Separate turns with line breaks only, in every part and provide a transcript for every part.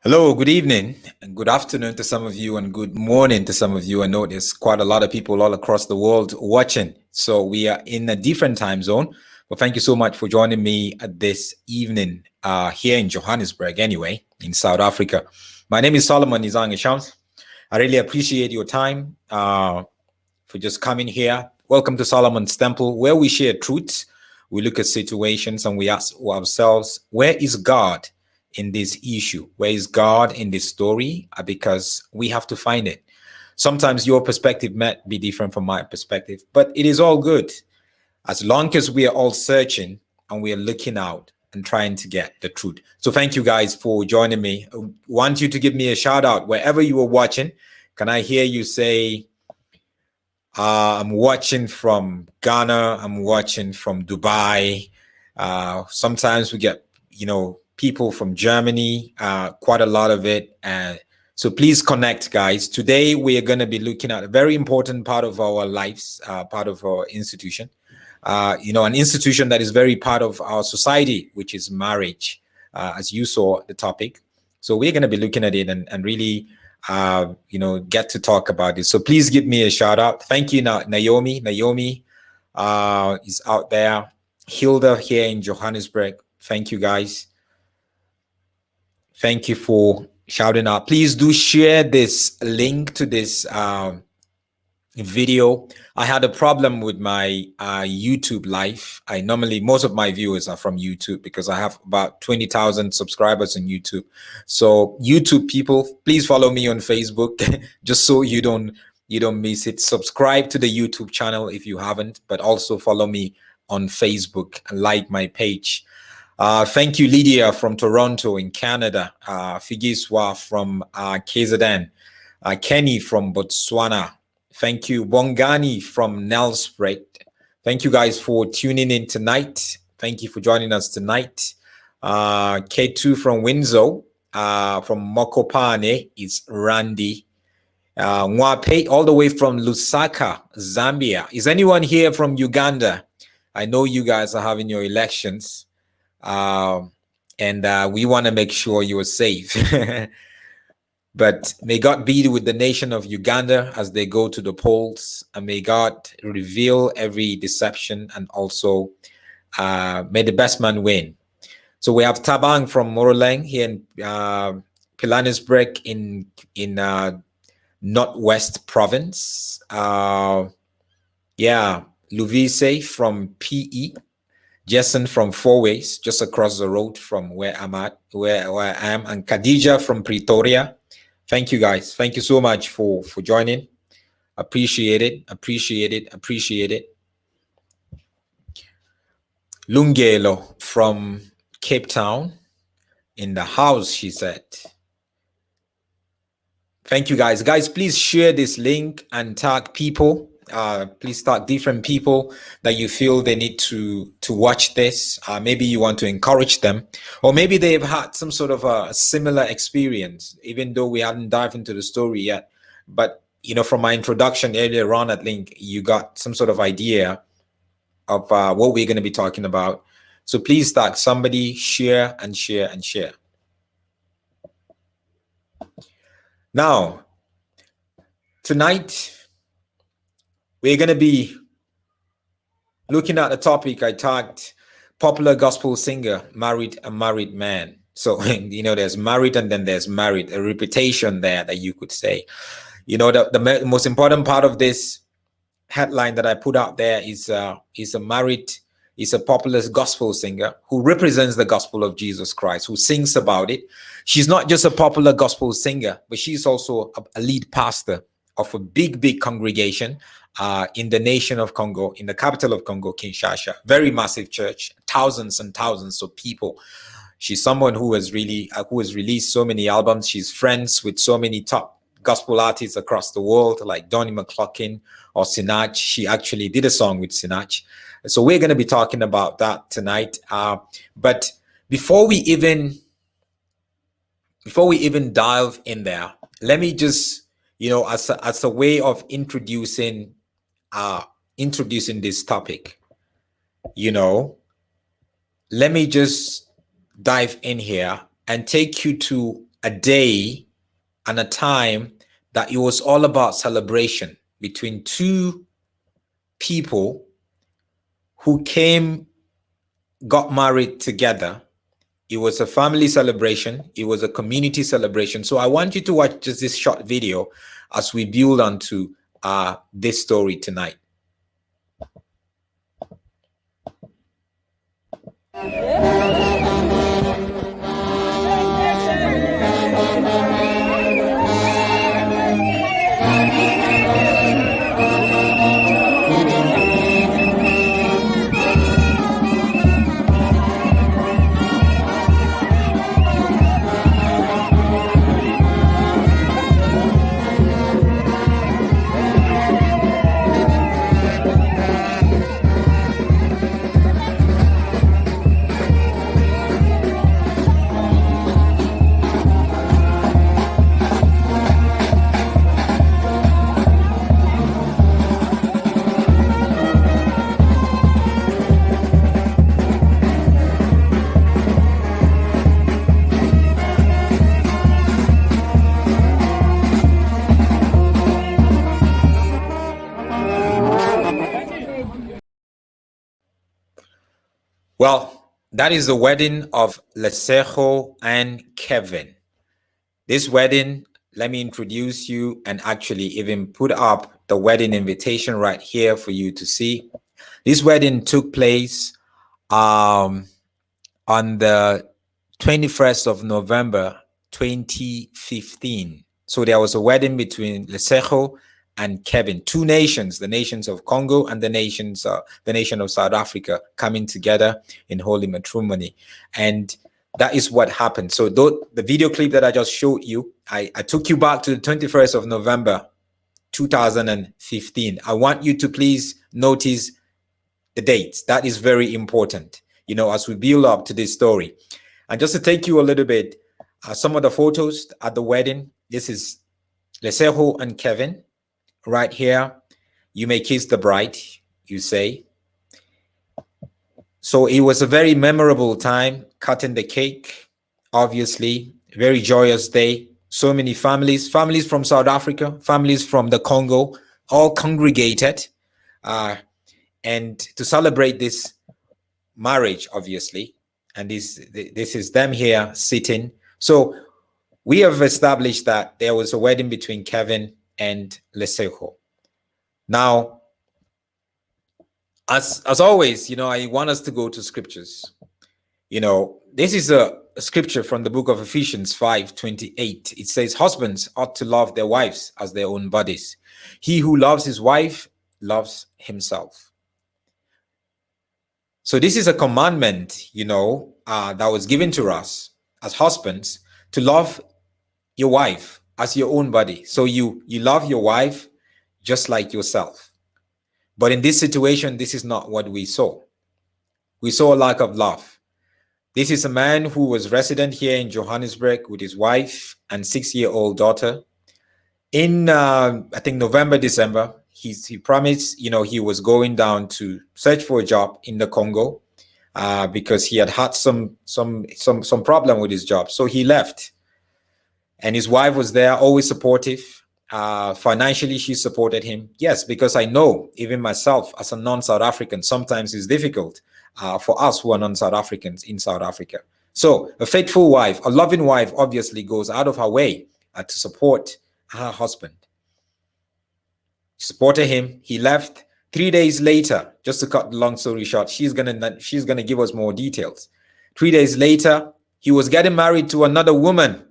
Hello, good evening, and good afternoon to some of you, and good morning to some of you. I know there's quite a lot of people all across the world watching. So we are in a different time zone. But thank you so much for joining me this evening here in Johannesburg, anyway, in South Africa. My name is Solomon Nizange Shams. I really appreciate your time for just coming here. Welcome to Solomon's Temple, where we share truths, we look at situations, and we ask ourselves, where is God in this issue? Where is God in this story? Because we have to find it. Sometimes your perspective might be different from my perspective, but it is all good as long as we are all searching and we are looking out and trying to get the truth. So thank you guys for joining me. I want you to give me a shout out wherever you are watching. Can I hear you say, I'm watching from Ghana, I'm watching from Dubai. Sometimes we get, people from Germany, quite a lot of it. So please connect, guys. Today, we are going to be looking at a very important part of our lives, part of our institution. An institution that is very part of our society, which is marriage, as you saw the topic. So we're going to be looking at it and really, get to talk about it. So please give me a shout out. Thank you, Naomi. Naomi is out there. Hilda here in Johannesburg. Thank you, guys. Thank you for shouting out. Please do share this link to this video. I had a problem with my YouTube live. Most of my viewers are from YouTube because I have about 20,000 subscribers on YouTube. So YouTube people, please follow me on Facebook just so you don't miss it. Subscribe to the YouTube channel if you haven't, but also follow me on Facebook and like my page. Thank you, Lydia from Toronto in Canada. Figiswa from KZN. Kenny from Botswana. Thank you, Bongani from Nelspruit. Thank you guys for tuning in tonight. Thank you for joining us tonight. K2 from Windsor. From Mokopane is Randy. Mwape all the way from Lusaka, Zambia. Is anyone here from Uganda? I know you guys are having your elections. And we want to make sure you're safe. But may God be with the nation of Uganda as they go to the polls, and may God reveal every deception, and also may the best man win. So we have Tabang from Moroleng here in Pilanesberg in Northwest Province. Luvise from PE. Jason from Four Ways, just across the road from where I'm at, where I am, and Khadija from Pretoria. Thank you guys. Thank you so much for joining. Appreciate it. Lungelo from Cape Town in the house, she said. Thank you guys. Guys, please share this link and tag people. Please tag different people that you feel they need to watch this. Maybe you want to encourage them, or maybe they've had some sort of a similar experience, even though we haven't dived into the story yet. But from my introduction earlier on, I think you got some sort of idea of what we're going to be talking about. So please tag somebody, share and share and share. Now, tonight, we're going to be looking at a topic I tagged: popular gospel singer, married a married man. So, there's married and then there's married, a reputation there that you could say. The most important part of this headline that I put out there is a popular gospel singer who represents the gospel of Jesus Christ, who sings about it. She's not just a popular gospel singer, but she's also a lead pastor of a big congregation in the nation of Congo, in the capital of Congo, Kinshasa. Very massive church, thousands and thousands of people. She's someone who has released so many albums. She's friends with so many top gospel artists across the world, like Donnie McClurkin or Sinach. She actually did a song with Sinach. So we're going to be talking about that tonight. But before we even dive in there, let me just, as a way of introducing this topic, let me just dive in here and take you to a day and a time that it was all about celebration between two people who got married together. It was a family celebration. It was a community celebration. So I want you to watch just this short video as we build onto this story tonight. Well, that is the wedding of Lesego and Kevin. This wedding, let me introduce you and actually even put up the wedding invitation right here for you to see. This wedding took place on the 21st of November, 2015. So there was a wedding between Lesego and Kevin, two nations, the nations of Congo and the nation of South Africa, coming together in holy matrimony. And that is what happened. So the video clip that I just showed you, I took you back to the 21st of November, 2015. I want you to please notice the dates. That is very important, as we build up to this story. And just to take you a little bit, some of the photos at the wedding, this is Lesego and Kevin. Right here, you may kiss the bride, you say. So it was a very memorable time, cutting the cake, obviously, very joyous day. So many families from South Africa, families from the Congo, all congregated and to celebrate this marriage, obviously. And this is them here sitting. So we have established that there was a wedding between Kevin and Lesego. Now, as always, I want us to go to scriptures. This is a scripture from the book of Ephesians 5:28. It says, husbands ought to love their wives as their own bodies. He who loves his wife loves himself. So this is a commandment, that was given to us as husbands to love your wife as your own body. So you love your wife just like yourself. But in this situation, this is not what we saw. We saw a lack of love. This is a man who was resident here in Johannesburg with his wife and 6-year-old daughter. In, I think, November, December, he promised, he was going down to search for a job in the Congo because he had some problem with his job. So he left. And his wife was there, always supportive. Financially, she supported him. Yes, because I know, even myself, as a non-South African, sometimes it's difficult for us who are non-South Africans in South Africa. So a faithful wife, a loving wife, obviously goes out of her way to support her husband. She supported him. He left. 3 days later, just to cut the long story short, she's gonna give us more details. 3 days later, he was getting married to another woman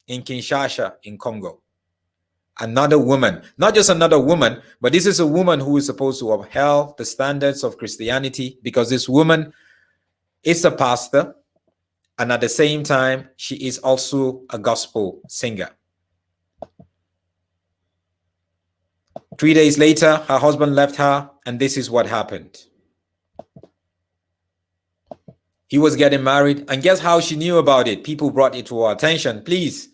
in Kinshasa, in Congo. Another woman, not just another woman, but this is a woman who is supposed to uphold the standards of Christianity, because this woman is a pastor, and at the same time, she is also a gospel singer. 3 days later, her husband left her, and this is what happened. He was getting married, and guess how she knew about it? People brought it to her attention. Please,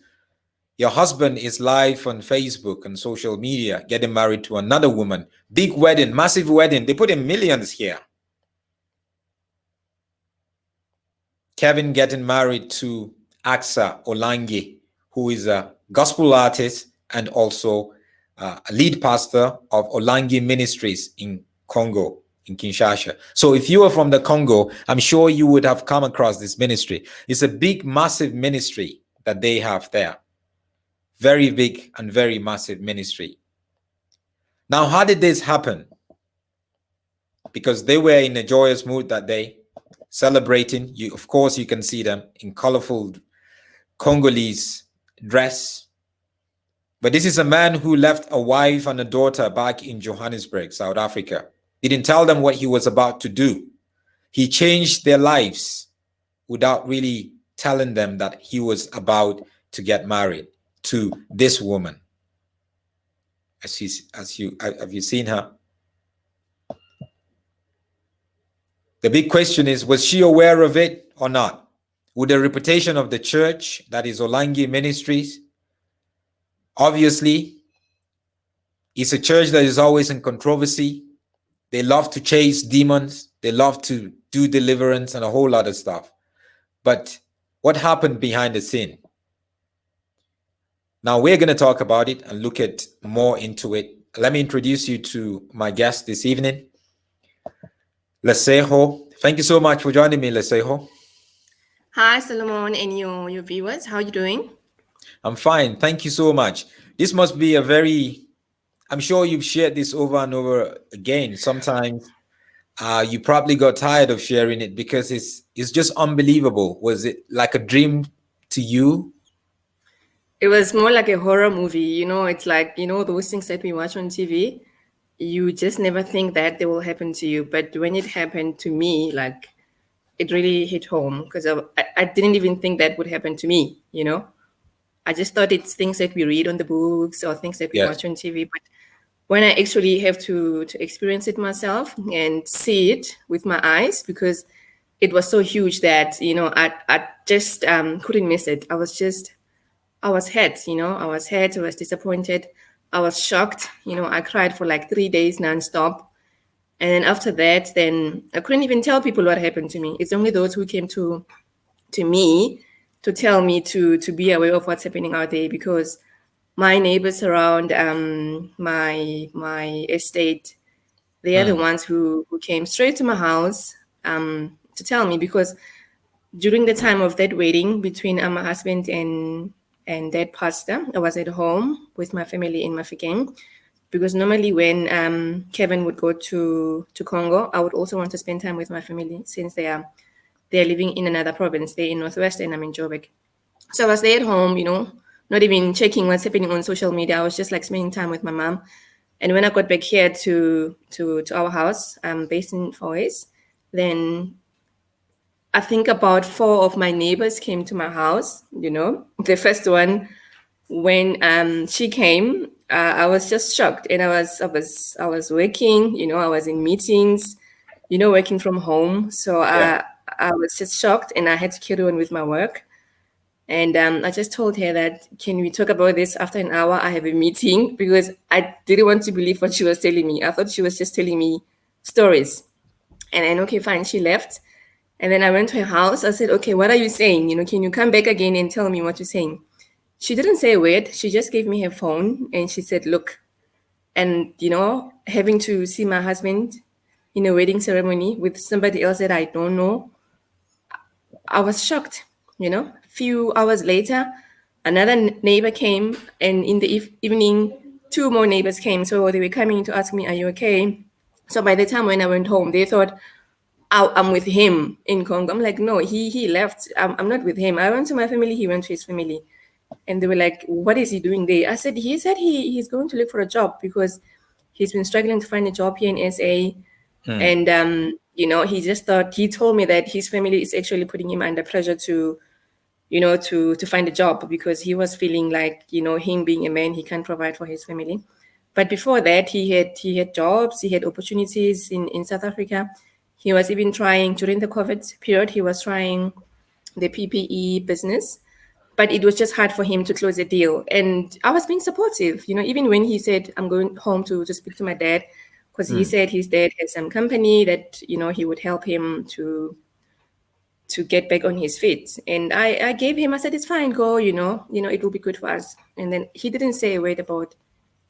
your husband is live on Facebook and social media, getting married to another woman. Big wedding, massive wedding. They put in millions here. Kevin getting married to Asca Olangi, who is a gospel artist and also a lead pastor of Olangi Ministries in Congo, in Kinshasa. So if you are from the Congo, I'm sure you would have come across this ministry. It's a big, massive ministry that they have there. Very big and very massive ministry. Now, how did this happen? Because they were in a joyous mood that day, celebrating. Of course, you can see them in colorful Congolese dress. But this is a man who left a wife and a daughter back in Johannesburg, South Africa. He didn't tell them what he was about to do. He changed their lives without really telling them that he was about to get married to this woman. Have you seen her? The big question is, was she aware of it or not? With the reputation of the church, that is Olangi Ministries, obviously, it's a church that is always in controversy. They love to chase demons. They love to do deliverance and a whole lot of stuff. But what happened behind the scene? Now we're going to talk about it and look at more into it. Let me introduce you to my guest this evening, Lesego. Thank you so much for joining me, Lesego.
Hi, Solomon, and your viewers. How are you doing?
I'm fine. Thank you so much. This must be a very, I'm sure you've shared this over and over again. Sometimes you probably got tired of sharing it because it's just unbelievable. Was it like a dream to you?
It was more like a horror movie. It's like, those things that we watch on TV. You just never think that they will happen to you. But when it happened to me, like, it really hit home because I didn't even think that would happen to me, I just thought it's things that we read on the books or things that we watch on TV. But when I actually have to experience it myself and see it with my eyes, because it was so huge that, I just couldn't miss it. I was hurt, I was disappointed. I was shocked. I cried for like 3 days nonstop. And then after that, then I couldn't even tell people what happened to me. It's only those who came to me to tell me to be aware of what's happening out there, because my neighbors around my estate, they are the ones who came straight to my house to tell me, because during the time of that wedding between my husband and that pastor, I was at home with my family in Mafeking, because normally when Kevin would go to Congo, I would also want to spend time with my family, since they're living in another province. They're in Northwest and I'm in Joburg. So I was there at home, not even checking what's happening on social media. I was just like spending time with my mom. And when I got back here to our house, based in Foyes, then I think about 4 of my neighbors came to my house. The first one, when she came, I was just shocked, and I was working. I was in meetings, working from home. So I was just shocked, and I had to carry on with my work. And I just told her that, can we talk about this after an hour? I have a meeting, because I didn't want to believe what she was telling me. I thought she was just telling me stories. And then, okay, fine, she left. And then I went to her house. I said, okay, what are you saying? Can you come back again and tell me what you're saying? She didn't say a word. She just gave me her phone and she said, look. And, having to see my husband in a wedding ceremony with somebody else that I don't know, I was shocked. Few hours later, another neighbor came, and in the evening, 2 more neighbors came. So they were coming to ask me, are you okay? So by the time when I went home, they thought, I'm with him in Congo. I'm like, no, he left. I'm not with him. I went to my family. He went to his family. And they were like, what is he doing there? I said, he said he's going to look for a job, because he's been struggling to find a job here in SA. And, he just thought, he told me that his family is actually putting him under pressure to find a job, because he was feeling like, him being a man, he can't provide for his family. But before that, he had jobs, he had opportunities in South Africa. He was even trying, during the COVID period, he was trying the PPE business, but it was just hard for him to close a deal. And I was being supportive, even when he said, I'm going home to speak to my dad, because he said his dad has some company that, he would help him to get back on his feet. And I gave him, I said, it's fine, go, it will be good for us. And then he didn't say a word about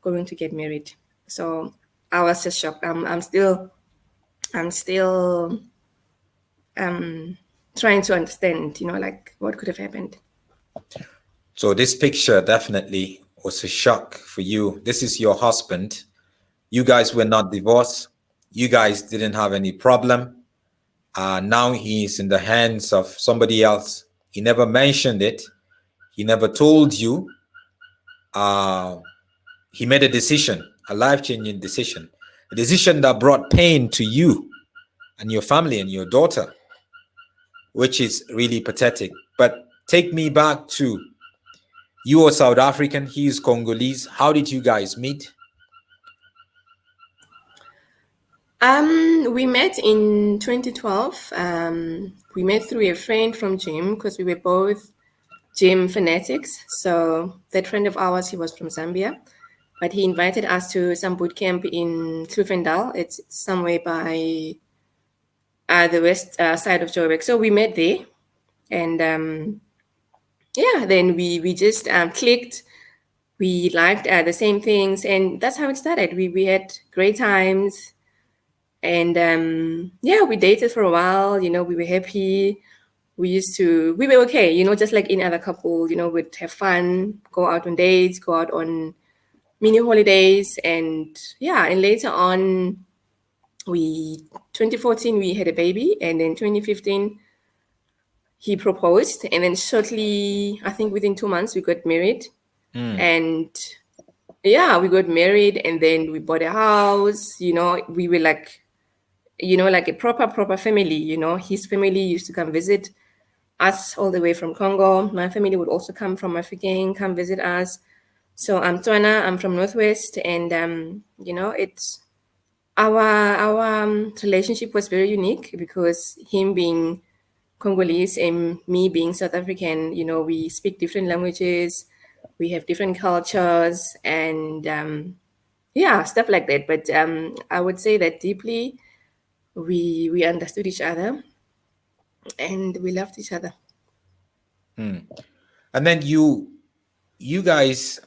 going to get married. So I was just shocked. I'm still trying to understand, like what could have happened.
So this picture definitely was a shock for you. This is your husband. You guys were not divorced. You guys didn't have any problem. Now he's in the hands of somebody else. He never mentioned it. He never told you. He made a decision, a life-changing decision, a decision that brought pain to you and your family and your daughter, which is really pathetic. But take me back to, you are South African, he is Congolese. How did you guys meet?
We met in 2012. We met through a friend from gym because we were both gym fanatics. So that friend of ours, he was from Zambia, but he invited us to some boot camp in Kloof-en-Daal. It's somewhere by the west side of Joburg. So we met there, and then we just clicked. We liked the same things, and that's how it started. We had great times, and we dated for a while. We were happy. We were okay, just like any other couple. We'd have fun, go out on dates, go out on mini holidays, and later on, 2014 we had a baby, and then 2015 he proposed, and then shortly, I think within 2 months, we got married. And we got married, and then we bought a house. We were like, like a proper family. His family used to come visit us all the way from Congo. My family would also come from Mafeking, come visit us. So I'm Tswana, I'm from Northwest, and it's our relationship was very unique because him being Congolese and me being South African, we speak different languages, we have different cultures, and stuff like that. But I would say that deeply we understood each other and we loved each other.
And then you guys,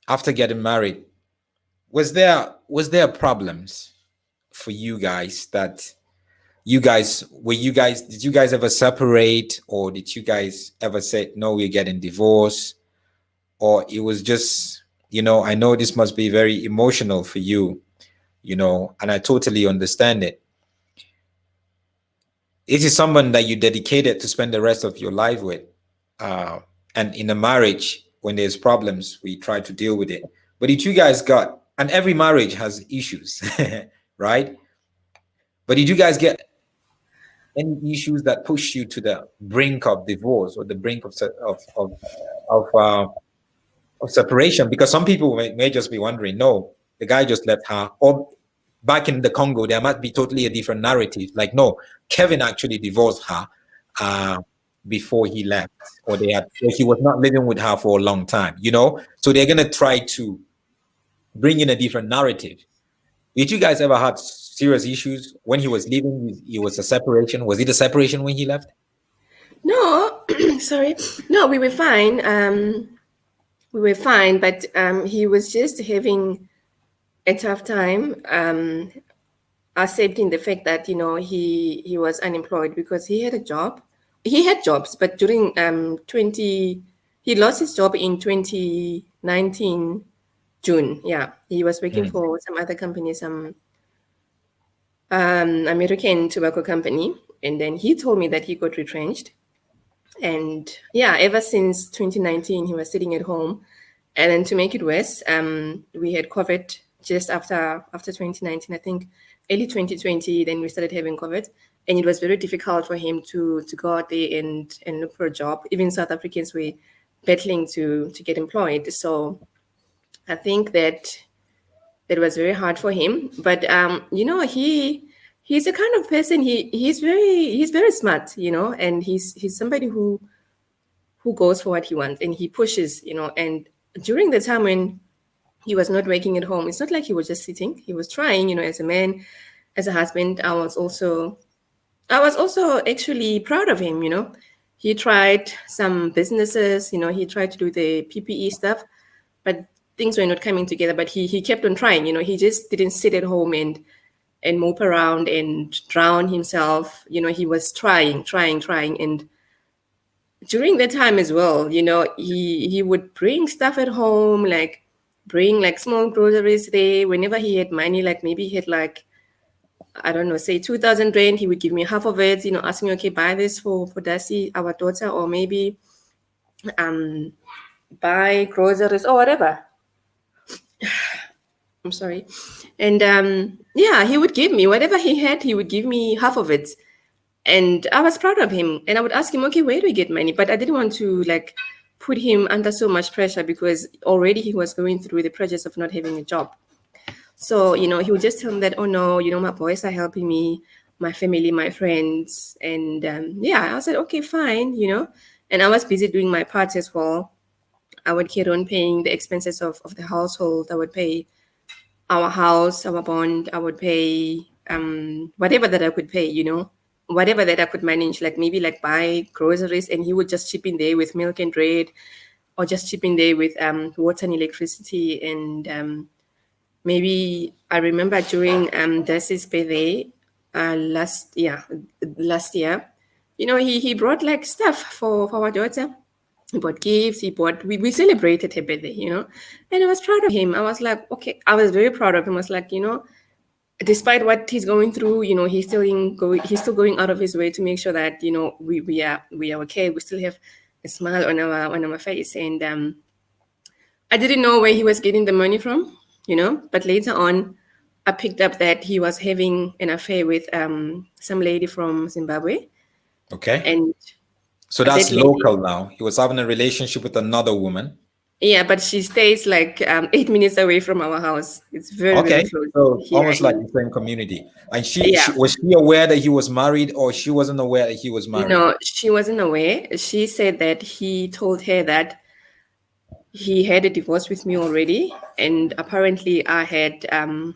after getting married, was there problems for you guys that did you guys ever separate, or did you guys ever say, no, we're getting divorced? Or it was just, I know this must be very emotional for you, and I totally understand it. This is someone that you dedicated to spend the rest of your life with. And in a marriage, when there's problems, we try to deal with it. But did you guys and every marriage has issues, right? But did you guys get any issues that push you to the brink of divorce or the brink of separation? Because some people may just be wondering, no, the guy just left her. Or back in the Congo, there might be totally a different narrative. Like, no, Kevin actually divorced her before he left, or he was not living with her for a long time, So they're gonna try to bring in a different narrative. Did you guys ever had serious issues when he was leaving? It was a separation. Was it a separation when he left?
No, sorry. No, we were fine. But he was just having a tough time accepting the fact that he was unemployed because he had a job. He had jobs, but during he lost his job in 2019 June. Yeah, he was working for some other company, some American tobacco company, and then he told me that he got retrenched. And ever since 2019, he was sitting at home. And then to make it worse, we had COVID just after 2019, I think early 2020, then we started having COVID. And it was very difficult for him to go out there and look for a job. Even South Africans were battling to get employed. So I think that it was very hard for him. But he's a kind of person, he's very smart, and he's somebody who goes for what he wants and he pushes, and during the time when he was not working at home, it's not like he was just sitting. He was trying, as a man, as a husband. I I was also actually proud of him, He tried some businesses, he tried to do the PPE stuff, but things were not coming together. But he kept on trying, he just didn't sit at home and mope around and drown himself. He was trying. And during that time as well, he would bring stuff at home, like bring like small groceries there whenever he had money, like maybe he had like, I don't know, say 2,000 rand, he would give me half of it, ask me, okay, buy this for Dasi, our daughter, or maybe buy groceries or whatever. I'm sorry. And yeah, he would give me whatever he had, he would give me half of it. And I was proud of him. And I would ask him, okay, where do we get money? But I didn't want to like put him under so much pressure because already he was going through the pressures of not having a job. So, he would just tell me that, oh no, my boys are helping me, my family, my friends. And yeah, I said, okay, fine, And I was busy doing my part as well. I would carry on paying the expenses of the household. I would pay our house, our bond. I would pay whatever that I could pay, whatever that I could manage, like maybe like buy groceries, and he would just chip in there with milk and bread, or just chip in there with water and electricity. And maybe I remember during Desi's birthday last year, he brought like stuff for our daughter. He bought gifts, we celebrated her birthday, and I was proud of him. I was like, okay, I was very proud of him. I was like, despite what he's going through, he's still going out of his way to make sure that, we are okay. We still have a smile on our face. And I didn't know where he was getting the money from, but later on I picked up that he was having an affair with some lady from Zimbabwe.
Okay.
And
so that's local now. He was having a relationship with another woman.
Yeah, but she stays like 8 minutes away from our house. It's very, very close.
So almost like the same community. And she was she aware that he was married, or she wasn't aware that he was married?
No, she wasn't aware. She said that he told her that he had a divorce with me already, and apparently I had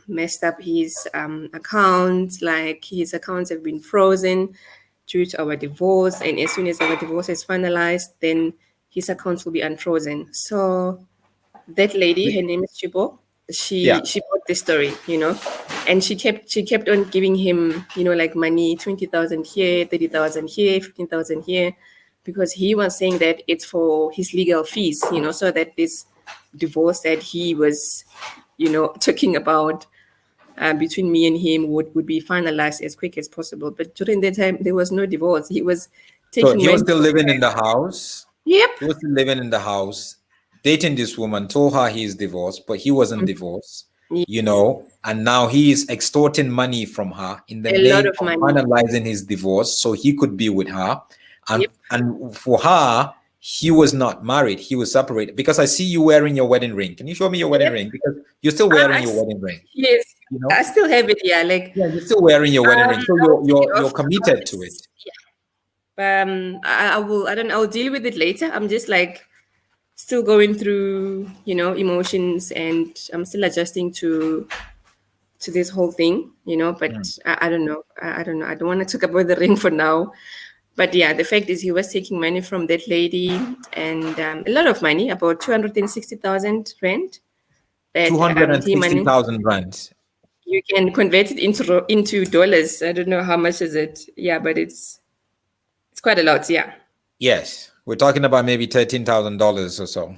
messed up his accounts. Like his accounts have been frozen due to our divorce, and as soon as our divorce is finalized, then his accounts will be unfrozen. So that lady, her name is Chibo, she bought this story, and she kept on giving him, like money, 20,000 here, 30,000 here, 15,000 here, because he was saying that it's for his legal fees, so that this divorce that he was, talking about between me and him would be finalized as quick as possible. But during that time, there was no divorce. He was taking.
So he was still living in the house.
Yep.
He was still living in the house, dating this woman, told her he is divorced, but he wasn't divorced, and now he is extorting money from her in the name of finalizing his divorce so he could be with her. And for her, he was not married. He was separated. Because I see you wearing your wedding ring. Can you show me your wedding ring? Because you're still wearing your wedding ring.
Yes. I still have it. Yeah.
You're still wearing your wedding ring. So you're committed to it.
I'll deal with it later. I'm just like still going through, emotions, and I'm still adjusting to this whole thing, but I don't know. I don't know. I don't want to talk about the ring for now. But yeah, the fact is he was taking money from that lady, and a lot of money, about 260,000 rand.
260,000 rand.
You can convert it into dollars. I don't know how much is it. Yeah, but it's quite a lot. Yeah.
Yes, we're talking about maybe $13,000 or so.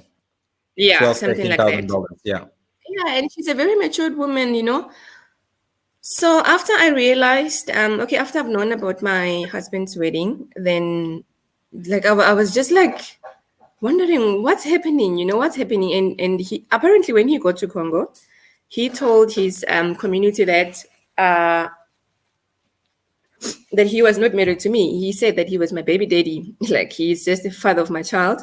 Yeah, something like that.
Yeah.
Yeah, and she's a very matured woman, So after I realized, after I've known about my husband's wedding, then like I was just like wondering what's happening, what's happening. And he apparently, when he got to Congo, he told his community that he was not married to me. He said that he was my baby daddy, like he's just the father of my child.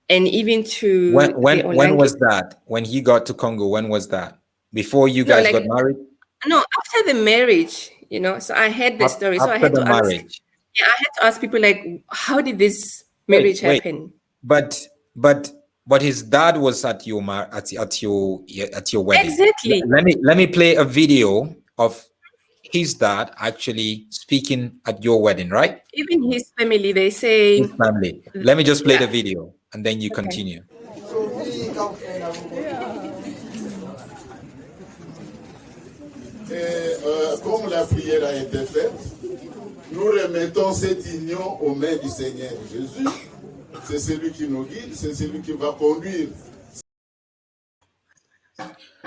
And even to
when was that? When he got to Congo, when was that? Before you guys got married?
No, after the marriage, So I had the story. So I had to ask. Yeah, I had to ask people like, how did this marriage happen?
But his dad was at your wedding.
Exactly.
Let me play a video of his dad actually speaking at your wedding, right?
Even his family, they say.
His family. Let me just play
Yeah.
the video and then you
Okay.
continue.
Comme la prière a été faite, nous remettons cette union aux mains du Seigneur Jésus. C'est celui qui nous guide, c'est celui qui va conduire.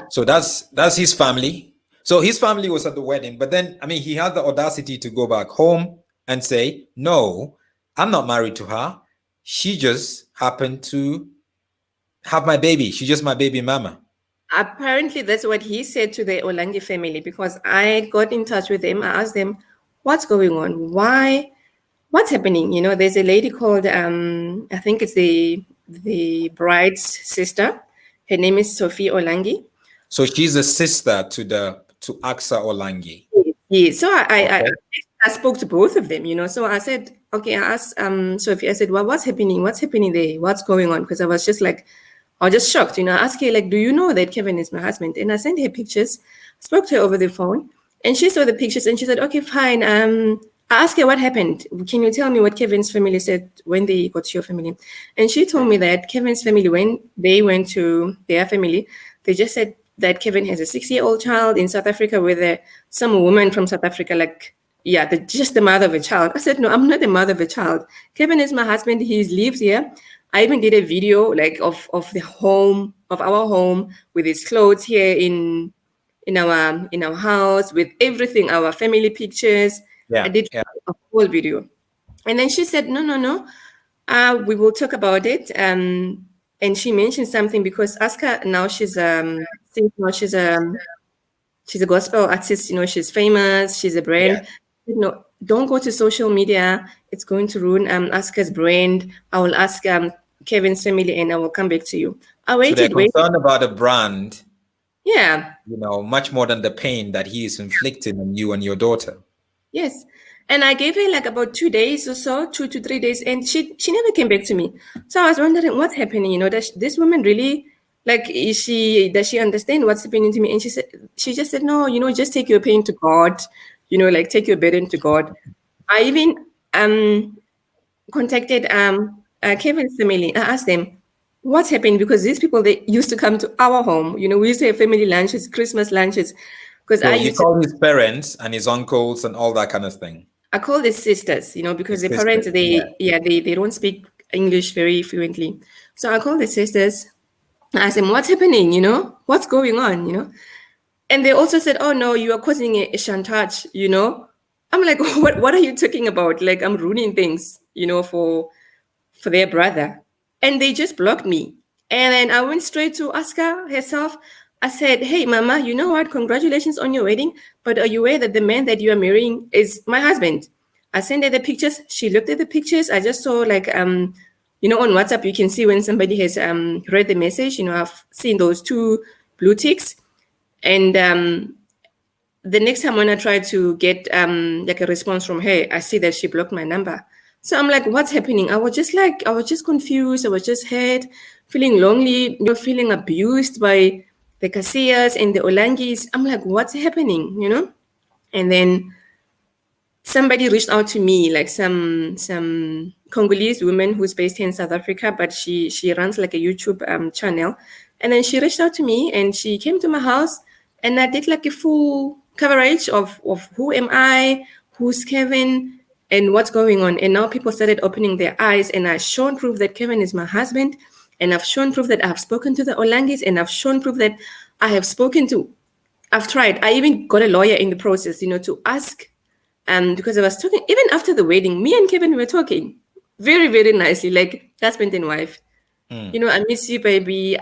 So that's his family. So his family was at the wedding, but then I mean he had the audacity to go back home and say, "No, I'm not married to her. She just happened to have my baby. She's just my baby mama."
Apparently, that's what he said to the Olangi family, because I got in touch with them. I asked them, what's going on? Why? What's happening? You know, there's a lady called, I think it's the bride's sister. Her name is Sophie Olangi.
So she's a sister to Asca Olangi.
Yeah. So I spoke to both of them, you know. So I said, okay, I asked Sophie, I said, well, what's happening? What's happening there? What's going on? Because I was just shocked, you know. I asked her, like, do you know that Kevin is my husband? And I sent her pictures, spoke to her over the phone, and she saw the pictures and she said, okay, fine. I asked her what happened. Can you tell me what Kevin's family said when they got to your family? And she told me that Kevin's family, when they went to their family, they just said that Kevin has a 6-year-old child in South Africa with some woman from South Africa, like, yeah, just the mother of a child. I said, no, I'm not the mother of a child. Kevin is my husband. He lives here. I even did a video like of the home, of our home, with his clothes here in our house, with everything, our family pictures.
Yeah,
I did a whole video. And then she said, no, we will talk about it. And she mentioned something, because Asca now she's a gospel artist, you know, she's famous, she's a brand. Yeah. No, don't go to social media. It's going to ruin Asca's brand. I will ask Kevin's family and I will come back to you. I waited.
So they're concerned about the brand.
Yeah.
You know, much more than the pain that he is inflicting on you and your daughter.
Yes. And I gave her like about 2 days or so, 2 to 3 days, and she never came back to me. So I was wondering what's happening. You know, does this woman really, like, does she understand what's happening to me? And she just said, no, you know, just take your pain to God. You know, like, take your burden to God. I even contacted Kevin's family. I asked them what's happened, because these people, they used to come to our home. You know, we used to have family lunches, Christmas lunches. Because
so you call his parents and his uncles and all that kind of thing.
I call the sisters, you know, because the parents, they don't speak English very fluently. So I call the sisters. I asked them, what's happening, you know? What's going on, you know? And they also said, oh, no, you are causing a chantage, you know? I'm like, what are you talking about? Like, I'm ruining things, you know, for their brother. And they just blocked me. And then I went straight to Asca herself. I said, hey, Mama, you know what? Congratulations on your wedding. But are you aware that the man that you are marrying is my husband? I sent her the pictures. She looked at the pictures. I just saw, like, you know, on WhatsApp, you can see when somebody has read the message. You know, I've seen those 2 blue ticks. And the next time when I try to get like a response from her, I see that she blocked my number. So I'm like, what's happening? I was just confused. I was just hurt, feeling lonely, you know, feeling abused by the Kaseyas and the Olangis. I'm like, what's happening, you know? And then somebody reached out to me, like some Congolese woman who's based here in South Africa, but she runs like a YouTube channel. And then she reached out to me and she came to my house, and I did like a full coverage of who am I, who's Kevin, and what's going on. And now people started opening their eyes, and I've shown proof that Kevin is my husband. And I've shown proof that I've spoken to the Olangis, and I've shown proof that I've tried. I even got a lawyer in the process, you know, to ask, because I was talking, even after the wedding, me and Kevin were talking very, very nicely, like husband and wife. You know, I miss you, baby.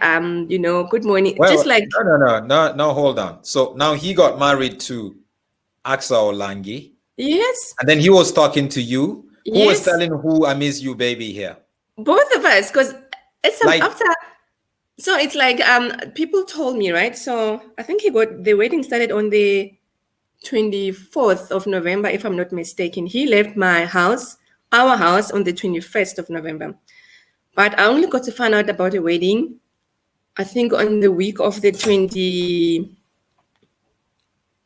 You know, good morning.
Well,
just like
no, hold on. So now he got married to Asca Olangi.
Yes.
And then he was talking to you. Who
Yes.
was telling who I miss you, baby, here?
Both of us, because it's
Like-
after. So it's like people told me, right? So I think the wedding started on the 24th of November, if I'm not mistaken. He left our house, on the 21st of November. But I only got to find out about the wedding, I think, on the week of the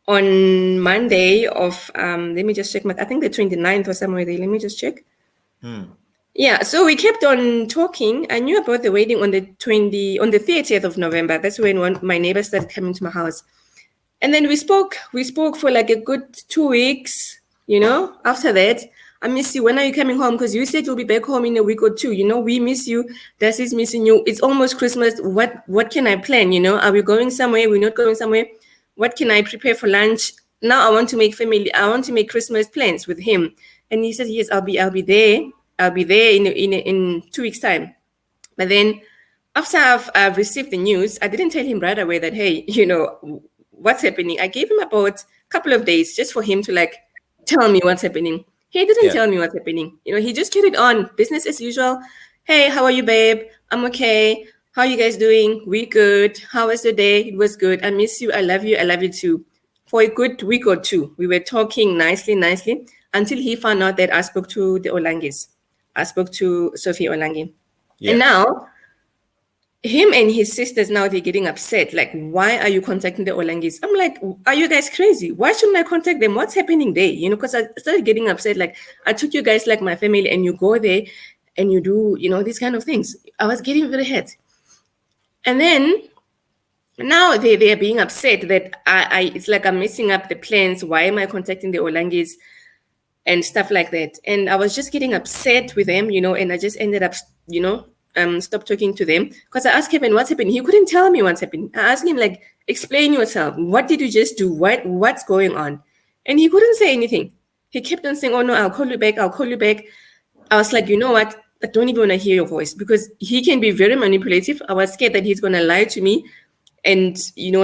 on Monday of let me just check I think the 29th or somewhere there. Let me just check. Yeah, so we kept on talking. I knew about the wedding on the 30th of November. That's when my neighbor started coming to my house. And then we spoke for like a good 2 weeks, After that, I miss you. When are you coming home? Because you said you'll be back home in a week or two. We miss you. Dasi's missing you. It's almost Christmas. What can I plan? Are we going somewhere? We're not going somewhere. What can I prepare for lunch? Now I want to make Christmas plans with him. And he said, yes, I'll be there. I'll be there in 2 weeks' time. But then after I've received the news, I didn't tell him right away that, hey, what's happening. I gave him about a couple of days just for him to like tell me what's happening. He didn't tell me what's happening. He just carried on business as usual. Hey, how are you, babe? I'm okay. How are you guys doing? We good. How was your day? It was good. I miss you. I love you. I love you too. For a good week or two, we were talking nicely, until he found out that I spoke to the Olangis. I spoke to Sophie Olangi. Yeah. And now, him and his sisters, now they're getting upset. Like, why are you contacting the Olangis? I'm like, are you guys crazy? Why shouldn't I contact them? What's happening there? Because I started getting upset. Like, I took you guys like my family and you go there and you do, these kind of things. I was getting very hurt. And then, now they are being upset that it's like I'm messing up the plans. Why am I contacting the Olangis? And stuff like that. And I was just getting upset with them, and I just ended up, stopped talking to them. Because I asked Kevin, what's happening? He couldn't tell me what's happening. I asked him, like, explain yourself. What did you just do? What's going on? And he couldn't say anything. He kept on saying, oh, no, I'll call you back. I'll call you back. I was like, you know what? I don't even want to hear your voice because he can be very manipulative. I was scared that he's going to lie to me and,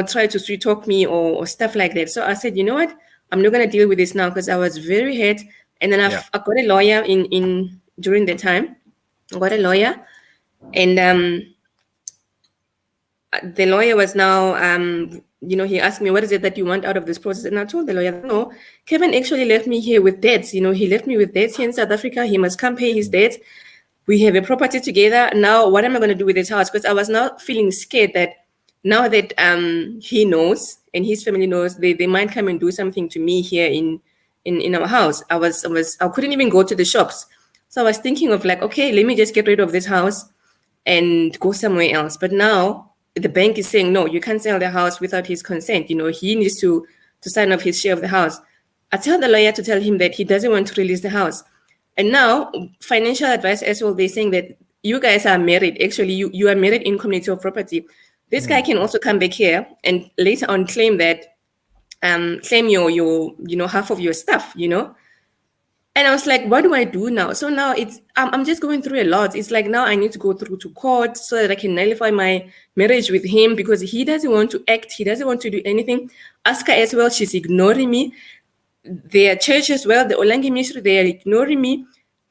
try to sweet talk me or stuff like that. So I said, you know what? I'm not going to deal with this now because I was very hurt. And then I got a lawyer in during the time. I got a lawyer. And the lawyer was now, he asked me, what is it that you want out of this process? And I told the lawyer, no, Kevin actually left me here with debts. He left me with debts here in South Africa. He must come pay his debts. We have a property together. Now, what am I going to do with this house? Because I was now feeling scared that now that he knows and his family knows, they might come and do something to me here in our house. I couldn't even go to the shops. So I was thinking of like, okay, let me just get rid of this house and go somewhere else. But now the bank is saying, no, you can't sell the house without his consent. He needs to sign off his share of the house. I tell the lawyer to tell him that he doesn't want to release the house. And now financial advice as well, they're saying that you guys are married. Actually, you are married in community of property. This guy can also come back here and later on claim that, claim your half of your stuff, And I was like, what do I do now? So now I'm just going through a lot. It's like now I need to go through to court so that I can nullify my marriage with him because he doesn't want to act. He doesn't want to do anything. Asca as well, she's ignoring me. Their church as well, the Olangi ministry, they are ignoring me.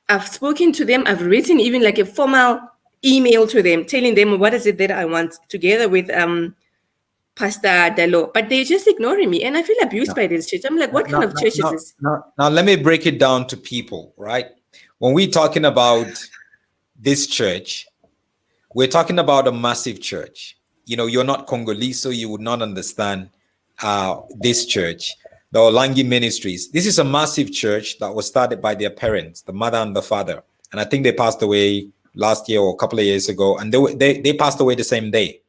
I've spoken to them. I've written even like a formal email to them, telling them what is it that I want together with Pastor Dalo, but they're just ignoring me, and I feel abused by this church. I'm like, what kind of church is this?
Now, let me break it down to people, right? When we're talking about this church, we're talking about a massive church. You're not Congolese, so you would not understand this church, the Olangi Ministries. This is a massive church that was started by their parents, the mother and the father, and I think they passed away last year or a couple of years ago, and they passed away the same day.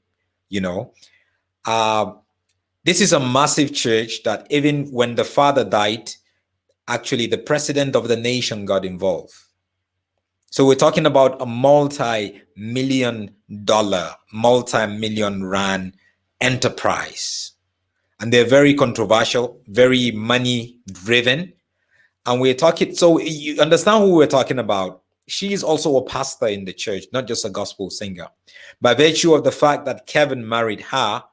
This is a massive church that even when the father died, actually the president of the nation got involved. So we're talking about a multi-million rand enterprise. And they're very controversial, very money driven. And we're talking, so you understand who we're talking about. She is also a pastor in the church, not just a gospel singer. By virtue of the fact that Kevin married her,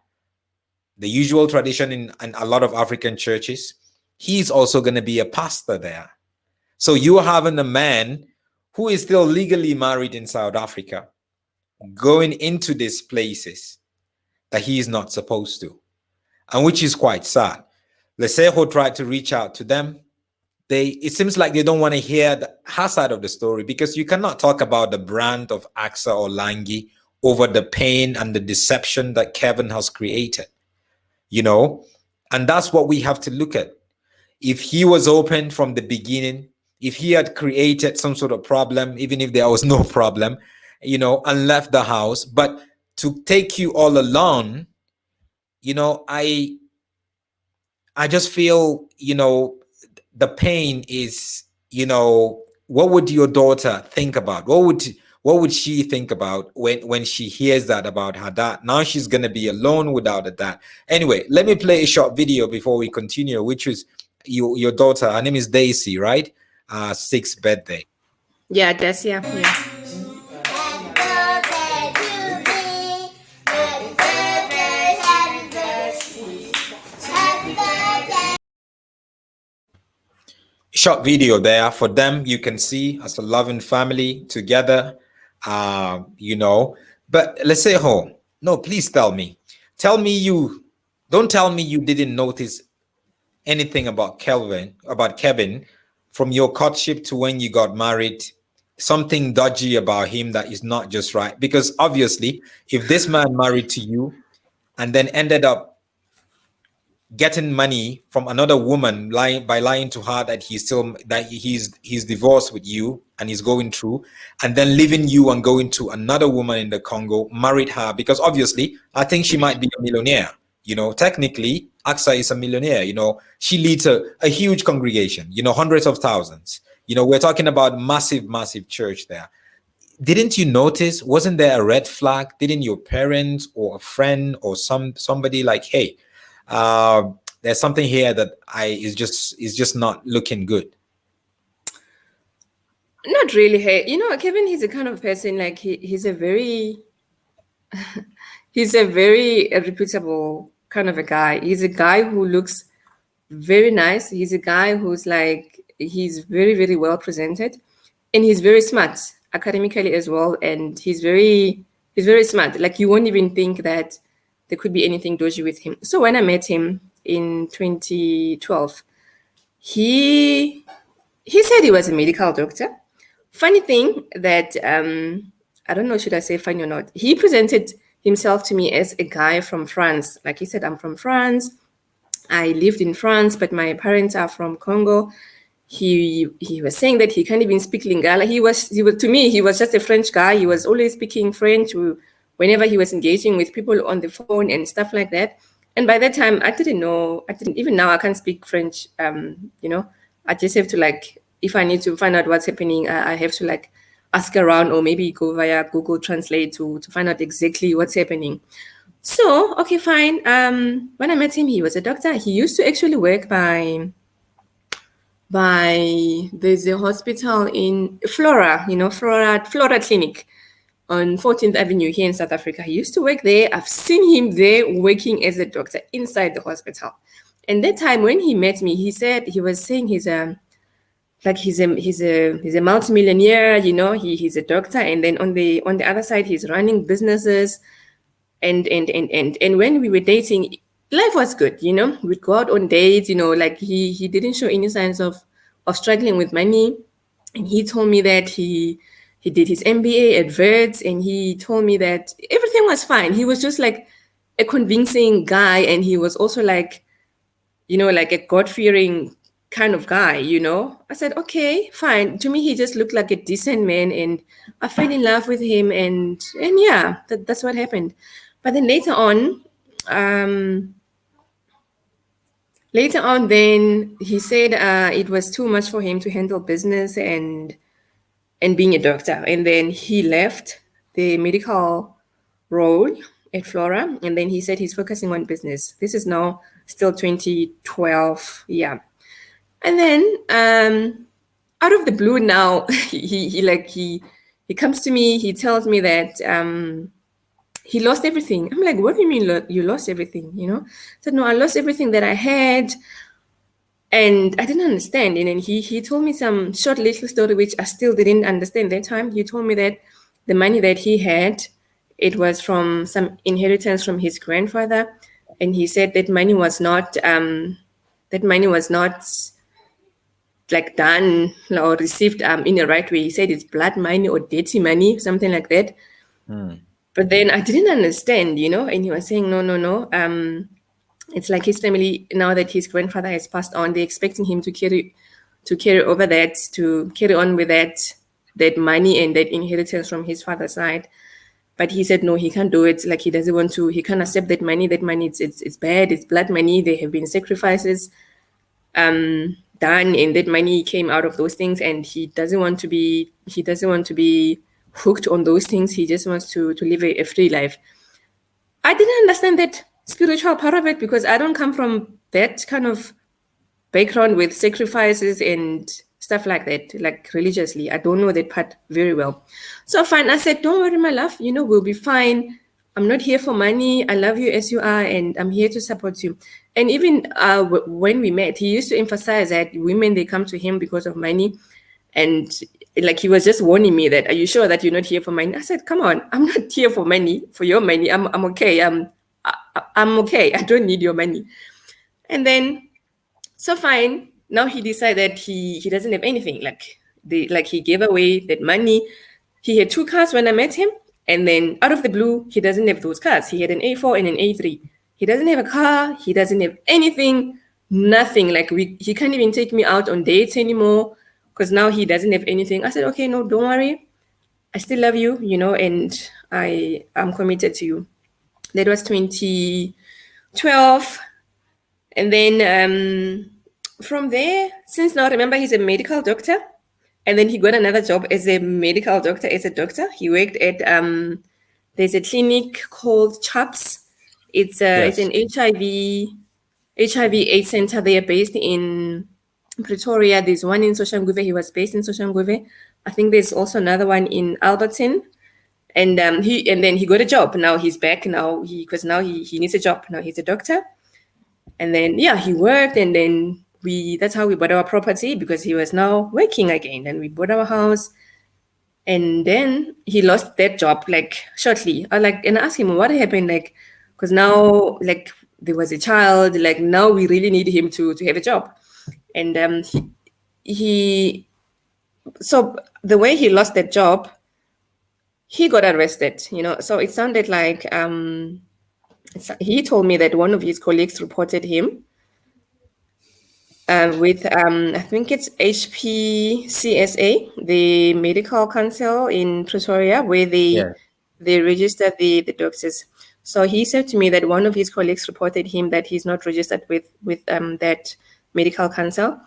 the usual tradition in a lot of African churches, he's also going to be a pastor there. So you're having a man who is still legally married in South Africa going into these places that he is not supposed to, and which is quite sad. Lesego tried to reach out to them. It seems like they don't want to hear her side of the story, because you cannot talk about the brand of Asca Olangi over the pain and the deception that Kevin has created. And that's what we have to look at. If he was open from the beginning, if he had created some sort of problem, even if there was no problem, and left the house, but to take you all alone, I just feel, the pain is, what would your daughter think about? What would she think about when she hears that about her dad? Now she's going to be alone without a dad. Anyway, let me play a short video before we continue, which is your daughter. Her name is Daisy, right? 6th birthday.
Yeah, Daisy. Yeah.
Short video there for them. You can see as a loving family together, but let's say, no, please tell me don't tell me you didn't notice anything about Kevin from your courtship to when you got married, something dodgy about him that is not just right. Because obviously, if this man married to you and then ended up getting money from another woman, lying to her that he's divorced with you and he's going through, and then leaving you and going to another woman in the Congo, married her, because obviously I think she might be a millionaire. Technically Asca is a millionaire. She leads a huge congregation, hundreds of thousands. We're talking about massive church there. Didn't you notice? Wasn't there a red flag? Didn't your parents or a friend or somebody like, hey, there's something here that is just not looking good?
Not really. Hey, Kevin, he's a kind of person, like he's a very reputable kind of a guy. He's a guy who looks very nice. He's a guy who's like, he's very, very well presented, and he's very smart academically as well. And he's very smart. Like, you won't even think that there could be anything dodgy with him. So when I met him in 2012, he said he was a medical doctor. Funny thing that, I don't know, should I say funny or not? He presented himself to me as a guy from France. Like he said, I'm from France. I lived in France, but my parents are from Congo. He was saying that he can't even speak Lingala. He was to me, he was just a French guy. He was always speaking French whenever he was engaging with people on the phone and stuff like that. And by that time, even now, I can't speak French. I just have to, like, if I need to find out what's happening, I have to, like, ask around or maybe go via Google Translate to find out exactly what's happening. So, okay, fine. When I met him, he was a doctor. He used to actually work by there's a hospital in Flora, Flora Clinic on 14th Avenue here in South Africa. He used to work there. I've seen him there working as a doctor inside the hospital. And that time when he met me, he was saying he's a multimillionaire, he's a doctor, and then on the other side he's running businesses, and when we were dating, life was good, we'd go out on dates, like he didn't show any signs of struggling with money. And he told me that he did his MBA at Verts, and he told me that everything was fine. He was just like a convincing guy, and he was also like, like a God-fearing kind of guy, I said, okay, fine. To me, he just looked like a decent man, and I fell in love with him, and yeah, that's what happened. But then later on, then he said it was too much for him to handle business and being a doctor. And then he left the medical role at Flora, and then he said he's focusing on business. This is now still 2012, yeah. And then out of the blue now, he comes to me, he tells me that he lost everything. I'm like, what do you mean you lost everything? I said, no, I lost everything that I had. And I didn't understand. And then he told me some short little story, which I still didn't understand that time. He told me that the money that he had, it was from some inheritance from his grandfather. And he said that money was not like done or received in the right way. He said it's blood money or dirty money, something like that. But then I didn't understand, and he was saying, no. It's like his family, now that his grandfather has passed on, they're expecting him to carry over that, to carry on with that money and that inheritance from his father's side. But he said no, he can't do it. Like he doesn't want to. He can't accept that money. That money, it's bad. It's blood money. There have been sacrifices done, and that money came out of those things. And he doesn't want to be. He doesn't want to be hooked on those things. He just wants to live a free life. I didn't understand that spiritual part of it because I don't come from that kind of background with sacrifices and stuff like that, like religiously. I don't know that part very well. So fine, I said, don't worry, my love, we'll be fine. I'm not here for money. I love you as you are, and I'm here to support you. And even when we met, he used to emphasize that women, they come to him because of money. And like he was just warning me that, are you sure that you're not here for money? I said, come on, I'm not here for money, for your money. I'm okay. I'm okay. I don't need your money. And then, so fine. Now he decided he doesn't have anything. Like he gave away that money. He had 2 cars when I met him, and then out of the blue, he doesn't have those cars. He had an A4 and an A3. He doesn't have a car. He doesn't have anything. Nothing. Like he can't even take me out on dates anymore because now he doesn't have anything. I said, okay, no, don't worry. I still love you, and I'm committed to you. That was 2012. And then from there, since now, remember, he's a medical doctor. And then he got another job as a medical doctor, as a doctor. He worked at, there's a clinic called CHAPS. It's an HIV AIDS center. They are based in Pretoria. There's one in Soshanguve. He was based in Soshanguve. I think there's also another one in Alberton. And then he got a job. Now he's back now because now he needs a job. Now he's a doctor. And then, he worked, and then that's how we bought our property because he was now working again. And we bought our house. And then he lost that job, like, shortly. And I asked him, what happened? Like, because now, like, there was a child. Like, now we really need him to have a job. And so the way he lost that job, he got arrested, So it sounded like he told me that one of his colleagues reported him with, I think it's HPCSA, the medical council in Pretoria, where they register the doctors. So he said to me that one of his colleagues reported him that he's not registered with that medical council.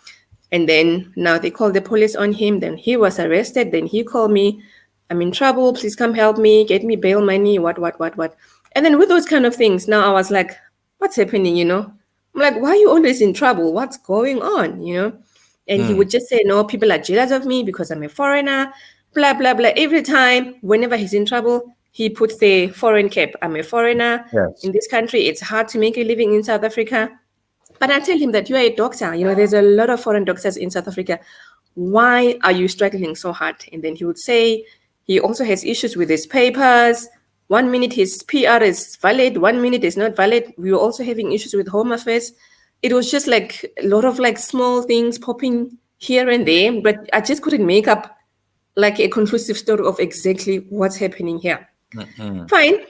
And then now they called the police on him. Then he was arrested. Then he called me, I'm in trouble. Please come help me. Get me bail money. What. And then with those kind of things, now I was like, what's happening, I'm like, why are you always in trouble? What's going on, And he would just say, no, people are jealous of me because I'm a foreigner, blah, blah, blah. Every time, whenever he's in trouble, he puts the foreign cap. I'm a foreigner.
Yes.
In this country, it's hard to make a living in South Africa. But I tell him that you are a doctor. There's a lot of foreign doctors in South Africa. Why are you struggling so hard? And then he would say he also has issues with his papers. 1 minute his PR is valid, 1 minute is not valid. We were also having issues with Home Affairs. It was just like a lot of like small things popping here and there, but I just couldn't make up like a conclusive story of exactly what's happening here. Mm-hmm. Fine.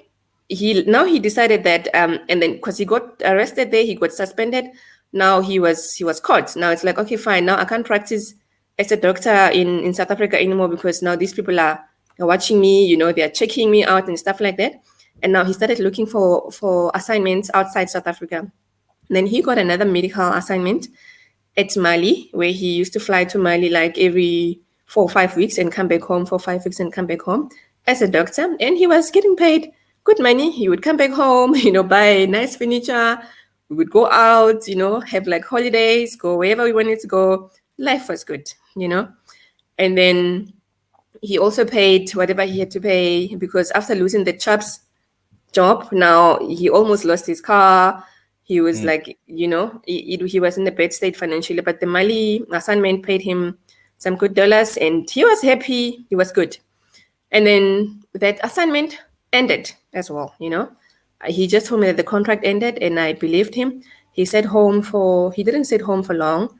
He decided that, and then because he got arrested there, he got suspended. Now he was caught. Now it's like, okay, fine. Now I can't practice as a doctor in South Africa anymore because now these people are watching me, they are checking me out and stuff like that. And now he started looking for assignments outside South Africa. And then he got another medical assignment at Mali, where he used to fly to Mali like every 4 or 5 weeks and come back home for 5 weeks and come back home as a doctor. And he was getting paid good money. He would come back home, buy nice furniture. We would go out, have like holidays, go wherever we wanted to go. Life was good, And then he also paid whatever he had to pay because after losing the CHAPS job, now he almost lost his car. He was like, he was in a bad state financially, but the Mali assignment paid him some good dollars and he was happy. He was good. And then that assignment ended as well, He just told me that the contract ended and I believed him. He didn't stay home for long.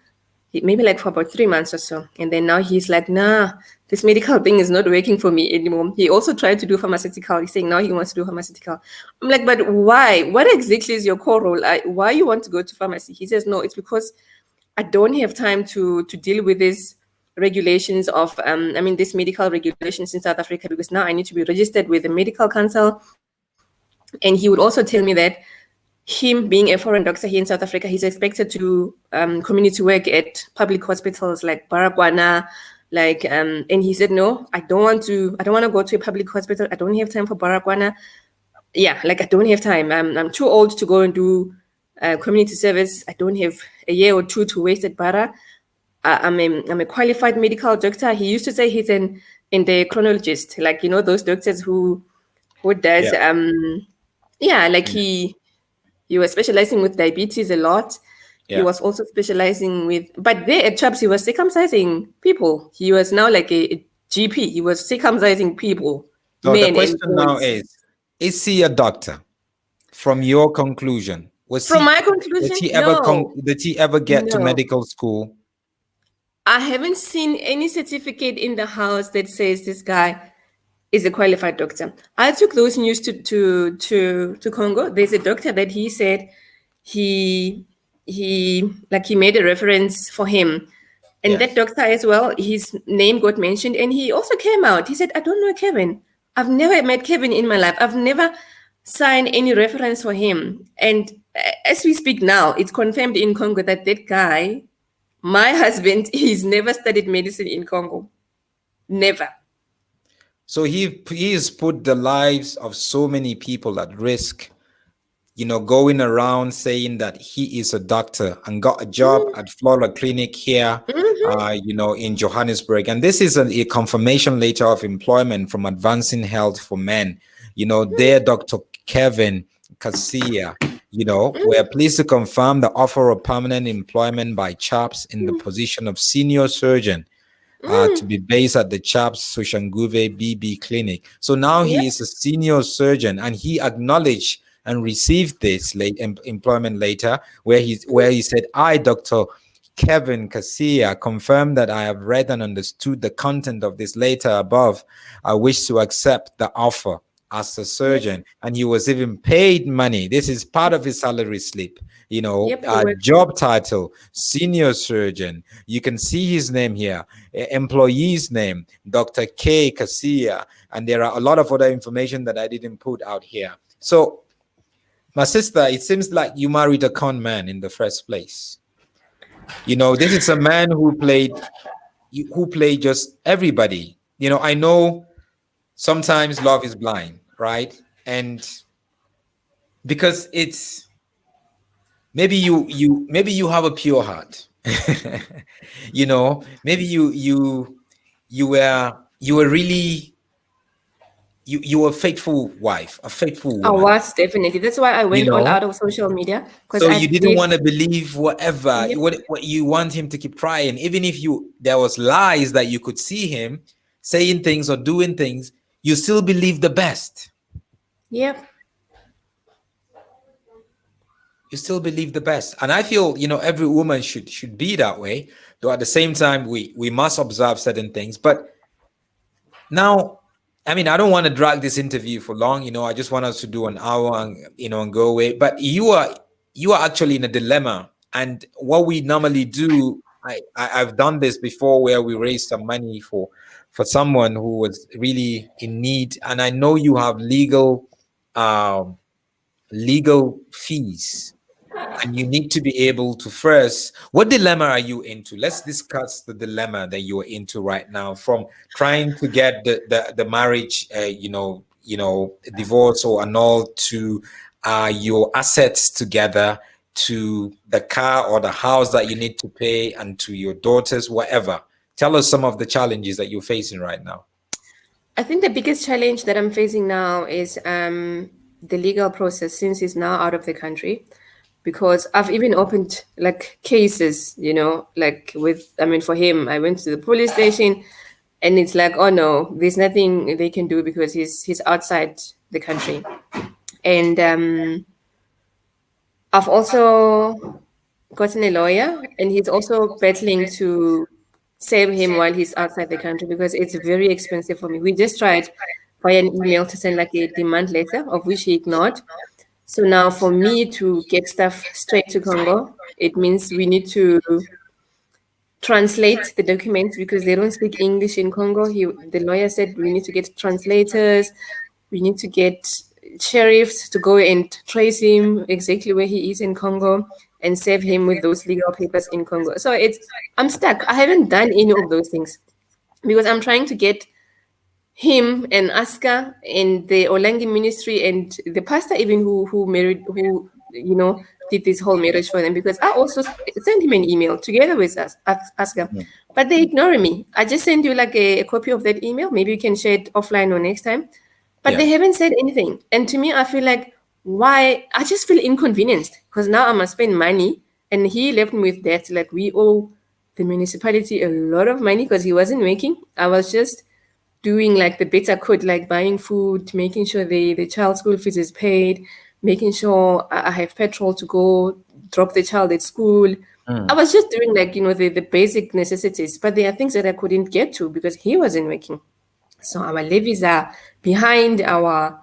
maybe like for about 3 months or so. And then now he's like, nah, this medical thing is not working for me anymore. He also tried to do pharmaceutical. He's saying now he wants to do pharmaceutical. I'm like, but why? What exactly is your core role? Why you want to go to pharmacy? He says, no, it's because I don't have time to deal with these regulations of, this medical regulations in South Africa, because now I need to be registered with the medical council. And he would also tell me that him being a foreign doctor here in South Africa, he's expected to do community work at public hospitals like Baragwana, and he said, no, I don't want to go to a public hospital. I don't have time for Baragwana. Yeah, I don't have time. I'm too old to go and do community service. I don't have a year or two to waste at Bara. I'm a qualified medical doctor. He used to say he's an endocrinologist, those doctors who does he was specializing with diabetes a lot. Yeah. He was also specializing but there at CHUBS, he was circumcising people. He was now like a GP. He was circumcising people.
So the question now is he a doctor? From your conclusion?
My conclusion?
Did he ever get to medical school?
I haven't seen any certificate in the house that says this guy is a qualified doctor. I took those news to Congo. There's a doctor that he said he made a reference for him. And that doctor as well, his name got mentioned, and he also came out. He said, I don't know Kevin. I've never met Kevin in my life. I've never signed any reference for him. And as we speak now, it's confirmed in Congo that guy, my husband, he's never studied medicine in Congo. Never.
So he has put the lives of so many people at risk, going around saying that he is a doctor and got a job at Flora Clinic here, in Johannesburg. And this is a confirmation letter of employment from Advancing Health for Men. There, Dr. Kevin Kaseya, we're pleased to confirm the offer of permanent employment by CHUBS in the position of senior surgeon. To be based at the CHUBS Soshanguve BB clinic. So now he is a senior surgeon, and he acknowledged and received this employment letter where he said, I, Dr. Kevin Kaseya, confirm that I have read and understood the content of this letter above. I wish to accept the offer as a surgeon. And he was even paid money. This is part of his salary slip. Job title, senior surgeon. You can see his name here, employee's name, Dr. K. Kaseya. And there are a lot of other information that I didn't put out here. So, my sister, it seems like you married a con man in the first place. This is a man who played just everybody. I know sometimes love is blind, right? And because it's maybe you have a pure heart. Maybe you were really you were a faithful wife, a faithful woman.
I was, definitely. That's why I went all out of social media.
So you didn't want to believe whatever what you want him to keep trying, even if there was lies that you could see him saying things or doing things, you still believe the best.
Yep.
You still believe the best. And I feel, every woman should be that way. Though at the same time, we must observe certain things. But now, I don't want to drag this interview for long. I just want us to do an hour and go away. But you are actually in a dilemma. And what we normally do, I've done this before where we raise some money for someone who was really in need. And I know you have legal fees. And you need to be able to first, what dilemma are you into? Let's discuss the dilemma that you're into right now, from trying to get the marriage, divorce or annulled, to your assets together, to the car or the house that you need to pay, and to your daughters, whatever. Tell us some of the challenges that you're facing right now.
I think the biggest challenge that I'm facing now is the legal process, since he's now out of the country. Because I've even opened cases, for him, I went to the police station and it's like, oh no, there's nothing they can do because he's outside the country. And I've also gotten a lawyer, and he's also battling to save him while he's outside the country because it's very expensive for me. We just tried via an email to send like a demand letter, of which he ignored. So now for me to get stuff straight to Congo, it means we need to translate the documents because they don't speak English in Congo. The lawyer said we need to get translators, we need to get sheriffs to go and trace him exactly where he is in Congo and save him with those legal papers in Congo. So I'm stuck. I haven't done any of those things because I'm trying to get him and Asca and the Olangi ministry and the pastor even who married, who, you know, did this whole marriage for them, because I also sent him an email together with Asca, but they ignore me. I just send you like a copy of that email. Maybe you can share it offline or next time, but they haven't said anything. And to me, I feel like, why? I just feel inconvenienced because now I must spend money, and he left me with debt. Like, we owe the municipality a lot of money because he wasn't working. I was just doing like the bits I could, like buying food, making sure the child's school fees is paid, making sure I have petrol to go drop the child at school. I was just doing like, you know, the basic necessities, but there are things that I couldn't get to because he wasn't working. So our levies are behind, our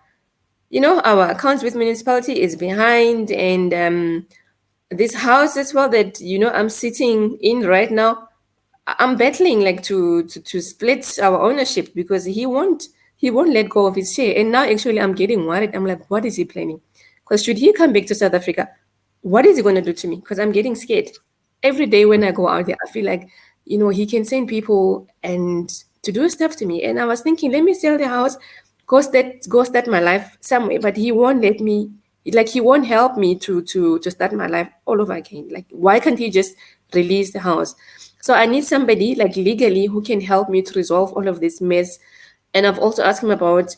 accounts with municipality is behind, and this house as well that, you know, I'm sitting in right now, I'm battling like to split our ownership because he won't let go of his share. And now actually I'm getting worried. I'm like, what is he planning? Because should he come back to South Africa, what is he going to do to me? Because I'm getting scared. Every day when I go out there, I feel like, you know, he can send people and to do stuff to me. And I was thinking, let me sell the house, go start my life somewhere. But he won't let me, like, he won't help me to start my life all over again. Like, why can't he just release the house? So I need somebody like legally who can help me to resolve all of this mess. And I've also asked him about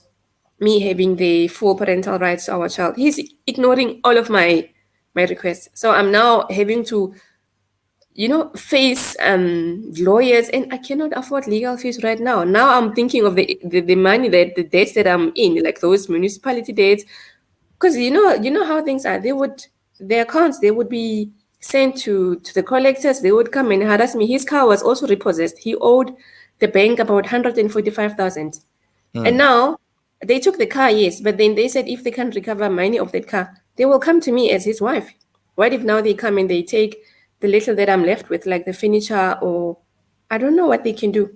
me having the full parental rights to our child. He's ignoring all of my requests. So I'm now having to, you know, face lawyers, and I cannot afford legal fees right now. Now I'm thinking of the money, that the debts that I'm in, like those municipality debts, because you know how things are. Their accounts, they would be sent to the collectors. They would come and harass me. His car was also repossessed. He owed the bank about 145,000, and now they took the car, yes, but then they said if they can't recover money of that car, they will come to me as his wife. What if now they come and they take the little that I'm left with, like the furniture, or I don't know what they can do.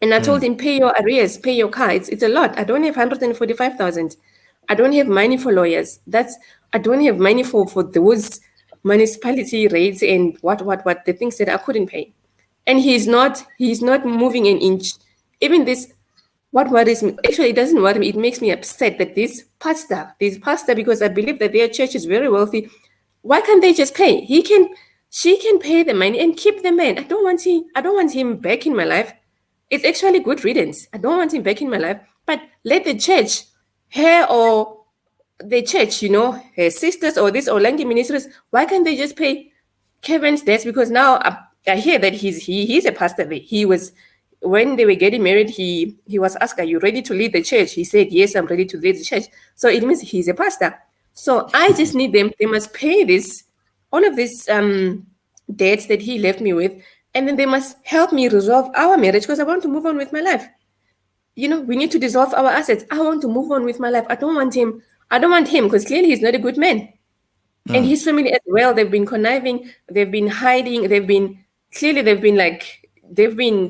And I told him, pay your arrears, pay your car. It's a lot. I don't have 145,000. I don't have money for lawyers. I don't have money for those municipality rates and what the things that I couldn't pay. And he's not moving an inch. Even this, what worries me, actually it doesn't worry me, it makes me upset that this pastor, because I believe that their church is very wealthy, why can't they just pay? She can pay the money and keep the man. I don't want him back in my life. It's actually good riddance. I don't want him back in my life. But let the church, her or the church, you know, her sisters or these Olangi ministers, why can't they just pay Kevin's debts? Because now I hear that he's a pastor there. He was, when they were getting married, he was asked, are you ready to lead the church? He said, yes, I'm ready to lead the church. So it means he's a pastor. So I just need them. They must pay all of these debts that he left me with. And then they must help me resolve our marriage because I want to move on with my life. You know, we need to dissolve our assets. I want to move on with my life. I don't want him because clearly he's not a good man. And his family as well, they've been conniving, they've been hiding, they've been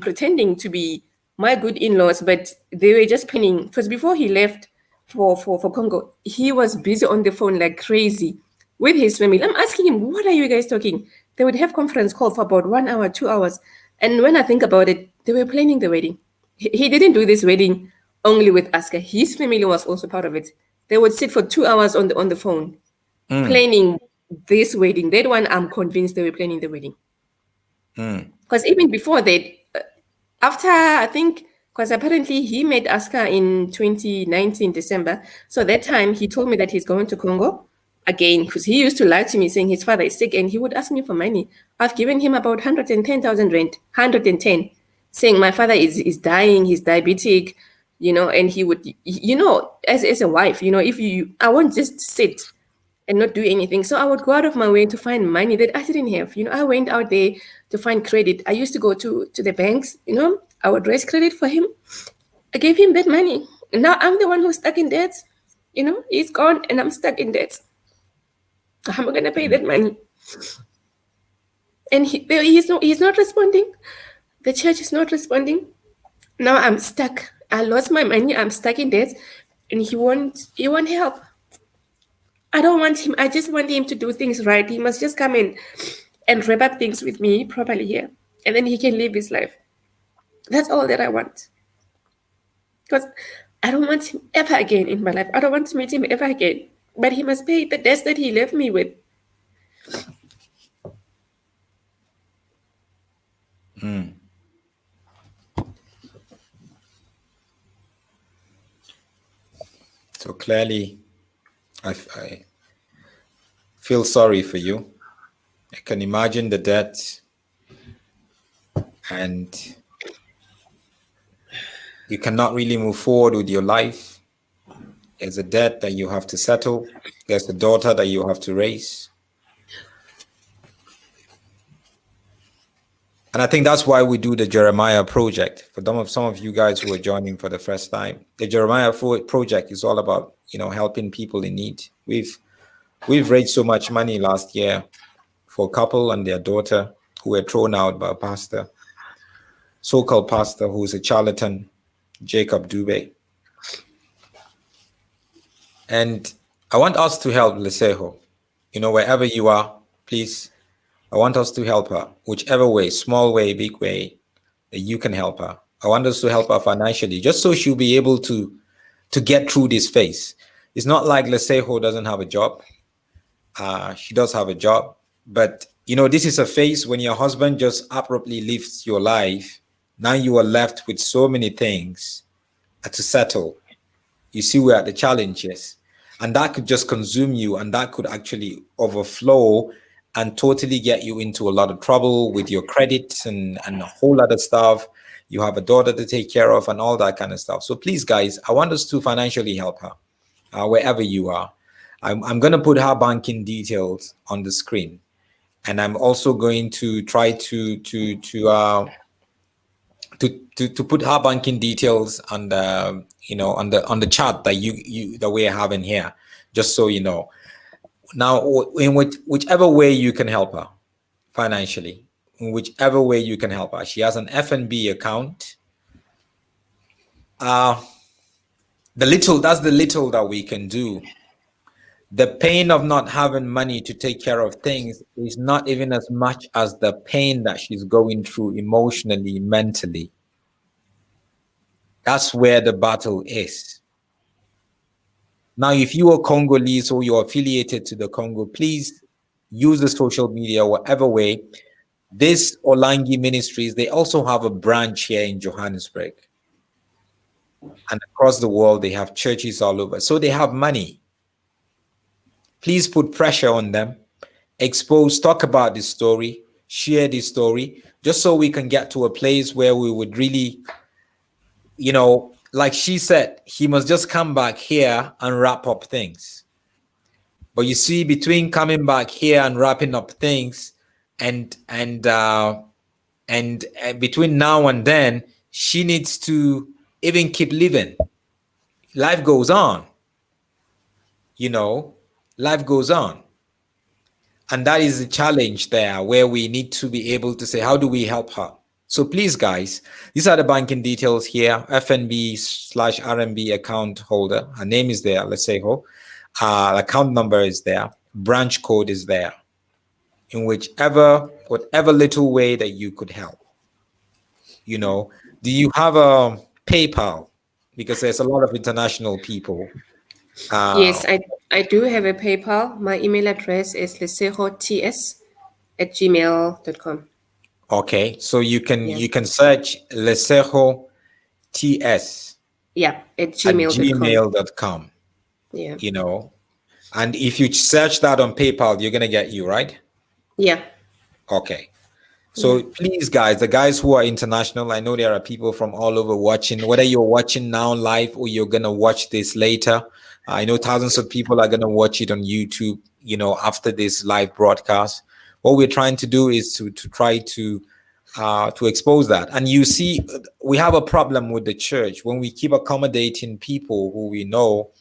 pretending to be my good in-laws, but they were just planning. Because before he left for Congo, he was busy on the phone like crazy with his family. I'm asking him, what are you guys talking? They would have conference call for about 1 hour, 2 hours. And when I think about it, they were planning the wedding. He didn't do this wedding only with Asca. His family was also part of it. They would sit for 2 hours on the phone planning this wedding. That one, I'm convinced they were planning the wedding. Because even before that, after, I think, because apparently he met Asca in 2019, December. So that time he told me that he's going to Congo again, because he used to lie to me saying his father is sick and he would ask me for money. I've given him about 110,000 rent, 110, saying my father is dying, he's diabetic, you know, and he would, you know, as a wife, you know, I won't just sit and not do anything. So I would go out of my way to find money that I didn't have. I went out there to find credit. I used to go to the banks, I would raise credit for him. I gave him that money. And now I'm the one who's stuck in debt. He's gone and I'm stuck in debt. How am I going to pay that money? And he's not responding. The church is not responding. Now I'm stuck. I lost my money. I'm stuck in debt. And he won't help. I don't want him. I just want him to do things right. He must just come in and wrap up things with me properly here. And then he can live his life. That's all that I want. Because I don't want him ever again in my life. I don't want to meet him ever again. But he must pay the debts that he left me with.
So clearly, I feel sorry for you. I can imagine the debt, and you cannot really move forward with your life. There's a debt that you have to settle. There's a daughter that you have to raise. And I think that's why we do the Jeremiah Project. For some of you guys who are joining for the first time, the Jeremiah Project is all about, helping people in need. We've raised so much money last year for a couple and their daughter who were thrown out by a pastor, so-called pastor who's a charlatan, Jacob Dube. And I want us to help Lesego. Wherever you are, please, I want us to help her, whichever way, small way, big way, that you can help her. I want us to help her financially, just so she'll be able to get through this phase. It's not like Lesego doesn't have a job. She does have a job. But, this is a phase when your husband just abruptly leaves your life. Now you are left with so many things to settle. You see where the challenge is. And that could just consume you, and that could actually overflow and totally get you into a lot of trouble with your credit and a whole lot of stuff. You have a daughter to take care of and all that kind of stuff. So please, guys, I want us to financially help her wherever you are. I'm going to put her banking details on the screen, and I'm also going to try to put her banking details on the on the chat that that we're having here, just so you know. Now, in whichever way you can help her financially, in whichever way you can help her, she has an FNB account. That's the little that we can do. The pain of not having money to take care of things is not even as much as the pain that she's going through emotionally, mentally. That's where the battle is. Now, if you are Congolese or you're affiliated to the Congo, please use the social media, whatever way. This Olangi Ministries, they also have a branch here in Johannesburg. And across the world, they have churches all over. So they have money. Please put pressure on them. Talk about this story, share this story, just so we can get to a place where we would really, like she said, he must just come back here and wrap up things. But you see, between coming back here and wrapping up things and between now and then, she needs to even keep living. Life goes on. Life goes on. And that is the challenge there, where we need to be able to say, how do we help her? So please, guys, these are the banking details here. FNB/RMB account holder. Her name is there, Lesego. Account number is there. Branch code is there. In whatever little way that you could help. Do you have a PayPal? Because there's a lot of international people.
Yes, I do have a PayPal. My email address is lesegots@gmail.com.
Okay, so you can search Lesego TS.
Yeah, at gmail.com. Yeah.
And if you search that on PayPal, you're gonna get you, right?
Yeah.
Okay. So please, guys, the guys who are international, I know there are people from all over watching, whether you're watching now live or you're gonna watch this later. I know thousands of people are gonna watch it on YouTube. after this live broadcast. What we're trying to do is to try to expose that. And you see, we have a problem with the church when we keep accommodating people who we know.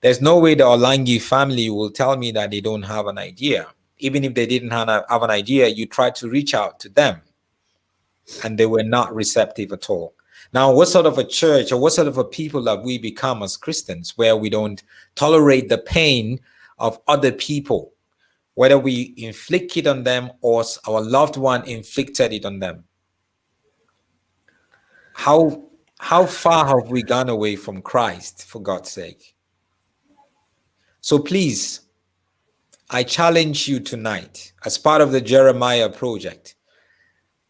There's no way the Olangi family will tell me that they don't have an idea. Even if they didn't have an idea, you try to reach out to them, and they were not receptive at all. Now, what sort of a church or what sort of a people have we become as Christians, where we don't tolerate the pain of other people, whether we inflict it on them or our loved one inflicted it on them? How far have we gone away from Christ, for God's sake? So please, I challenge you tonight, as part of the Jeremiah project,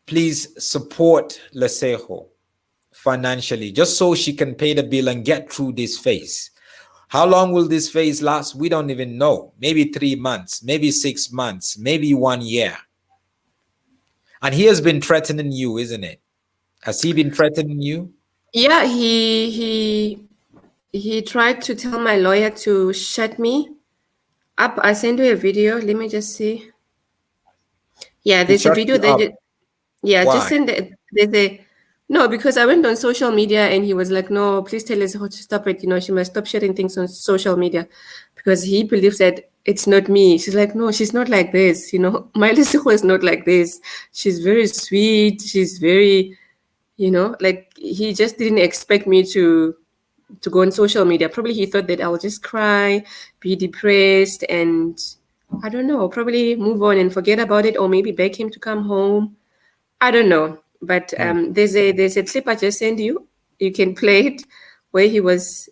please support Lesego financially, just so she can pay the bill and get through this phase. How long will this phase last? We don't even know. Maybe 3 months, maybe 6 months, maybe 1 year. And he has been threatening you, isn't it? Has he been threatening you?
Yeah, he tried to tell my lawyer to shut me up. I sent you a video. Let me just see. Yeah, there's a video that. Yeah,
Why?
just send it. No, because I went on social media and he was like, no, please tell us how to stop it. She must stop sharing things on social media, because he believes that it's not me. She's like, no, she's not like this. My Lesego is not like this. She's very sweet. She's very, like, he just didn't expect me to go on social media. Probably he thought that I'll just cry, be depressed, and I don't know, probably move on and forget about it, or maybe beg him to come home. I don't know. But there's a clip I just sent you. You can play it, where he was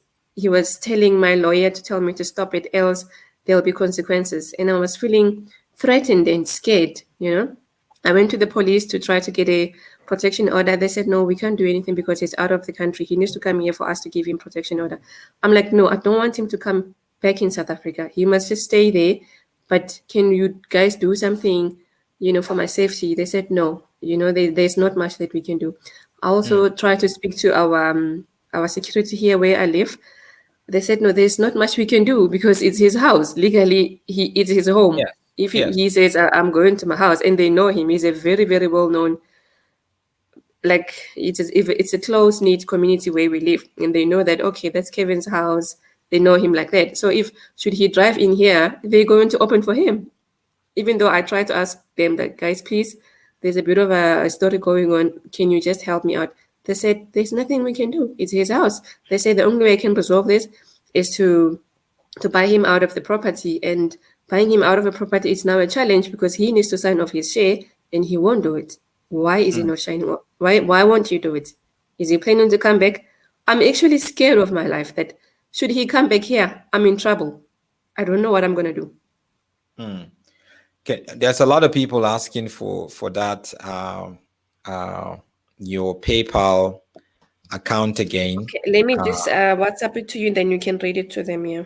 telling my lawyer to tell me to stop it, else there'll be consequences. And I was feeling threatened and scared. I went to the police to try to get a protection order. They said, no, we can't do anything because he's out of the country. He needs to come here for us to give him protection order. I'm like, no, I don't want him to come back in South Africa. He must just stay there. But can you guys do something, for my safety? They said, no, there's not much that we can do. I also tried to speak to our security here where I live. They said, no, there's not much we can do because it's his house. Legally, it's his home.
Yeah.
If he says, I'm going to my house, and they know him, he's a very, very well-known, like, it's a close-knit community where we live, and they know that, okay, that's Kevin's house. They know him like that. So should he drive in here, they're going to open for him. Even though I try to ask them that, guys, please, there's a bit of a story going on. Can you just help me out? They said, there's nothing we can do. It's his house. They said the only way I can resolve this is to buy him out of the property. And buying him out of a property is now a challenge because he needs to sign off his share and he won't do it. Why is he not signing off? Why won't you do it? Is he planning to come back? I'm actually scared of my life that should he come back here, I'm in trouble. I don't know what I'm going to do.
Okay, there's a lot of people asking for that, your PayPal account again.
Okay, let me just WhatsApp it to you, then you can read it to them. Yeah.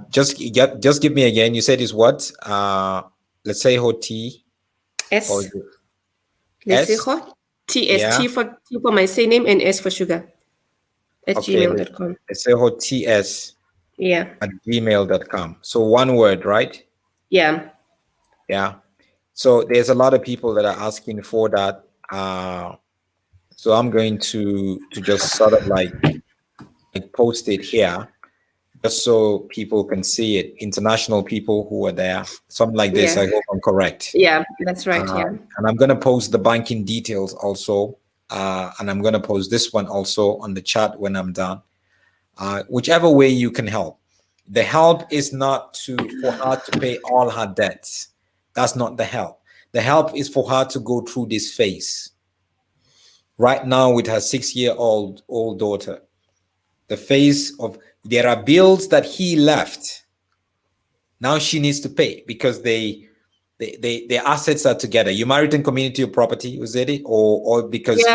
Just give me again. You said it's what? Let's say T.
S.
Or
Lesego TS.
Yeah.
T for my surname and S for sugar. At gmail.com.
Lesego TS.
Yeah.
At gmail.com. So one word, right?
Yeah.
Yeah. So there's a lot of people that are asking for that. So I'm going to just sort of like post it here, just so people can see it. International people who are there, something like this.
Yeah.
I hope I'm correct.
Yeah, that's right. Yeah.
And I'm going to post the banking details also. And I'm going to post this one also on the chat when I'm done. Whichever way you can help. The help is not for her to pay all her debts. That's not the help. The help is for her to go through this phase. Right now with her 6-year-old daughter, the phase of there are bills that he left. Now she needs to pay because their assets are together. You married in community of property, was it? Or because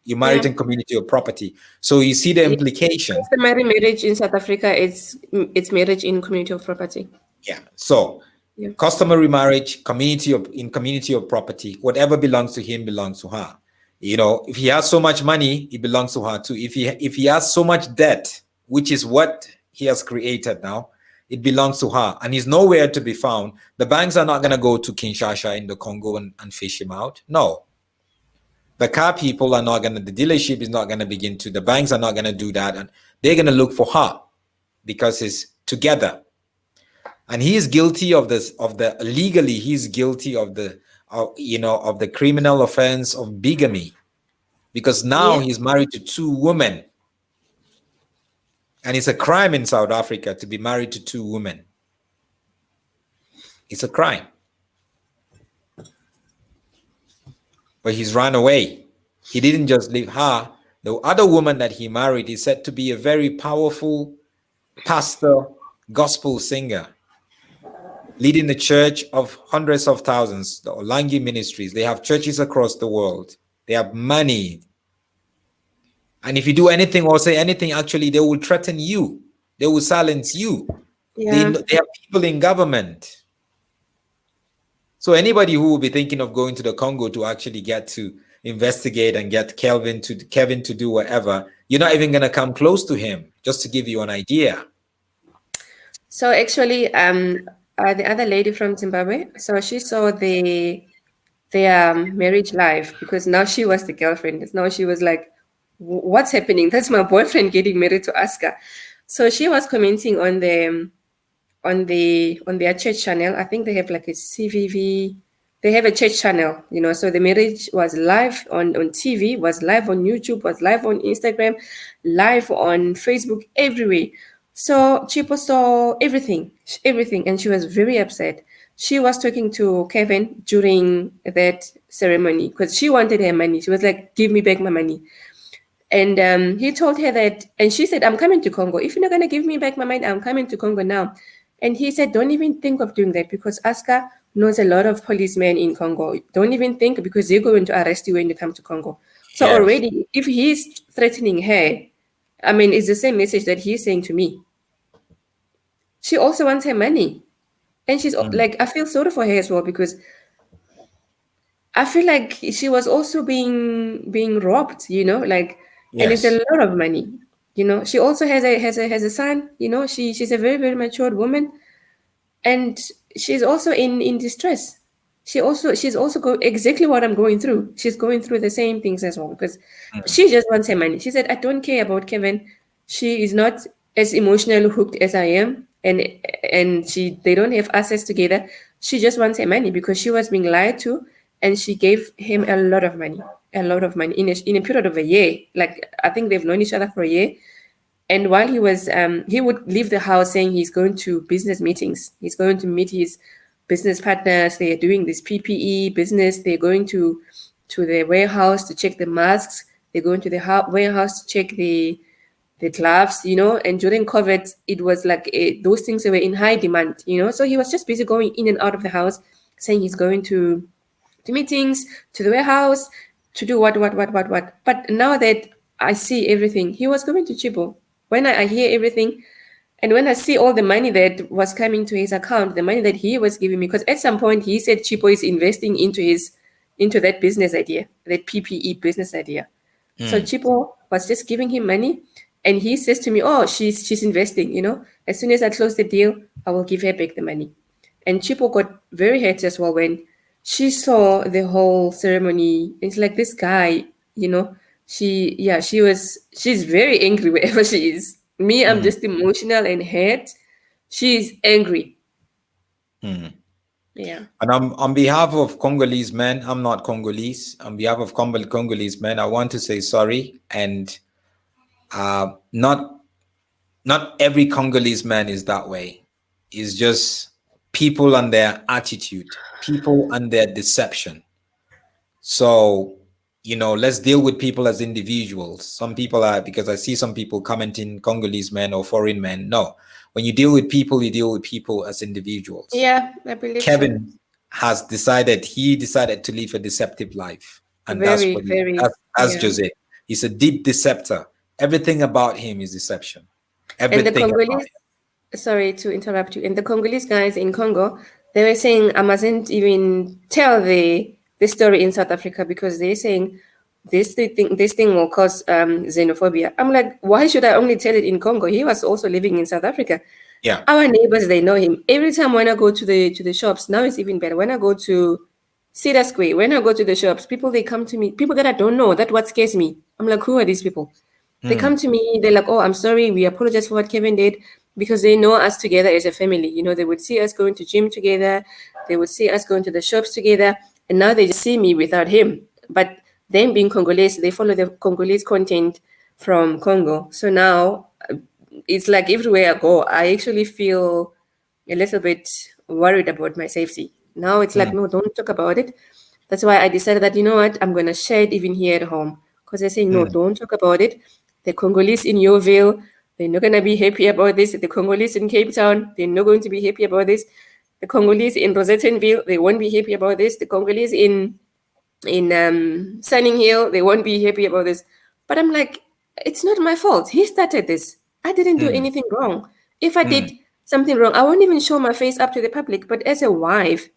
you married in community of property. So you see the implication.
Customary marriage in South Africa, it's marriage in community of property.
Yeah. So customary marriage, community of property, whatever belongs to him belongs to her. If he has so much money, it belongs to her too. If he has so much debt, which is what he has created now, It belongs to her, and he's nowhere to be found. The banks are not going to go to Kinshasa in the Congo and fish him out. No. The car people are not going to, the dealership is not going to begin to, the banks are not going to do that. And they're going to look for her because it's together. And he is guilty of this, legally, he's guilty of the criminal offense of bigamy. Because now he's married to 2 women. And it's a crime in South Africa to be married to 2 women. It's a crime. But he's run away. He didn't just leave her. The other woman that he married is said to be a very powerful pastor, gospel singer, leading the church of hundreds of thousands, the Olangi ministries. They have churches across the world. They have money. And if you do anything or say anything, actually, they will threaten you. They will silence you.
Yeah.
They have people in government. So anybody who will be thinking of going to the Congo to actually get to investigate and get Kevin to do whatever, you're not even going to come close to him, just to give you an idea.
So actually, the other lady from Zimbabwe, so she saw their marriage live, because now she was the girlfriend. Now she was like, what's happening? That's my boyfriend getting married to Asca. So she was commenting on their church channel. I think they have like a CVV. They have a church channel, so the marriage was live on TV, was live on YouTube, was live on Instagram, live on Facebook, everywhere. So Chipo saw everything, and she was very upset. She was talking to Kevin during that ceremony because she wanted her money. She was like, give me back my money. And he told her that, and she said, I'm coming to Congo. If you're not going to give me back my money, I'm coming to Congo now. And he said, don't even think of doing that, because Asca knows a lot of policemen in Congo. Don't even think, because they're going to arrest you when you come to Congo. So already, if he's threatening her, I mean, it's the same message that he's saying to me. She also wants her money. And she's like, I feel sorry for her as well, because I feel like she was also being robbed, and it's a lot of money. She also has a son. She's a very, very matured woman, and she's also in distress. She's also exactly what I'm going through. She's going through the same things as well, because she just wants her money. She said, I don't care about Kevin. She is not as emotionally hooked as I am, and they don't have assets together. She just wants her money because she was being lied to, and she gave him a lot of money in a period of a year. Like, I think they've known each other for a year. And while he was, he would leave the house saying he's going to business meetings. He's going to meet his business partners. They are doing this PPE business. They're going to the warehouse to check the masks. They're going to the warehouse to check the gloves, And during COVID, it was like those things were in high demand, So he was just busy going in and out of the house, saying he's going to meetings, to the warehouse, to do what. But now that I see everything, he was going to Chibo. When I hear everything, and when I see all the money that was coming to his account, the money that he was giving me, because at some point he said Chibo is investing into that business idea, that PPE business idea. So Chibo was just giving him money, and he says to me, oh, she's investing, As soon as I close the deal, I will give her back the money. And Chibo got very hurt as well when she saw the whole ceremony. It's like, this guy, she's very angry wherever she is. Me, I'm just emotional and hurt. She's angry. Yeah.
And on behalf of Congolese men, I'm not Congolese. On behalf of Congolese men, I want to say sorry. And not every Congolese man is that way. It's just people and their attitude, people and their deception. So, let's deal with people as individuals. Some people are, because I see some people commenting Congolese men or foreign men. No, when you deal with people, you deal with people as individuals.
Yeah, I believe
Kevin has decided to live a deceptive life. And that's just it. He's a deep deceptor. Everything about him is deception. Everything.
And the Congolese, sorry to interrupt you. And the Congolese guys in Congo, they were saying I mustn't even tell the story in South Africa, because they're saying this thing will cause xenophobia. I'm like, why should I only tell it in Congo? He was also living in South Africa.
Yeah.
Our neighbors, they know him. Every time when I go to the shops, now it's even better. When I go to Cedar Square, when I go to the shops, people, they come to me, people that I don't know. That's what scares me. I'm like, who are these people? They come to me, they're like, oh, I'm sorry, we apologize for what Kevin did, because they know us together as a family. You know, they would see us going to gym together, they would see us going to the shops together, and now they just see me without him. But them being Congolese, they follow the Congolese content from Congo. So now it's like everywhere I go, I actually feel a little bit worried about my safety. Now it's like, no, don't talk about it. That's why I decided that, you know what, I'm going to share it even here at home. Because I say, no, don't talk about it. The Congolese in Yeoville, they're not going to be happy about this. The Congolese in Cape Town, they're not going to be happy about this. The Congolese in Rosettenville, they won't be happy about this. The Congolese in Sunning Hill, they won't be happy about this. But I'm like, it's not my fault. He started this. I didn't do anything wrong. If I did something wrong, I won't even show my face up to the public. But as a wife,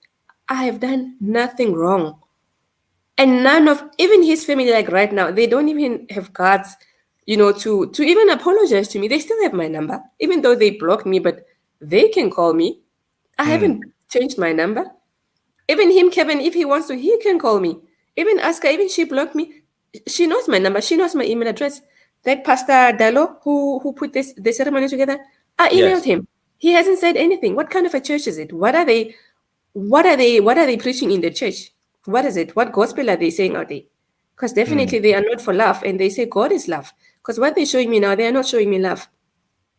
I have done nothing wrong. And none of, even his family, like right now, they don't even have guts, you know, to even apologize to me. They still have my number, even though they blocked me, but they can call me. I haven't changed my number. Even him, Kevin, if he wants to, he can call me. Even Asca, even she blocked me. She knows my number. She knows my email address. That Pastor Dalo, who put the ceremony together, I emailed him. He hasn't said anything. What kind of a church is it? What are they preaching in the church? What is it? What gospel are they saying out there? Because definitely they are not for love, and they say God is love. Because what they're showing me now, they are not showing me love.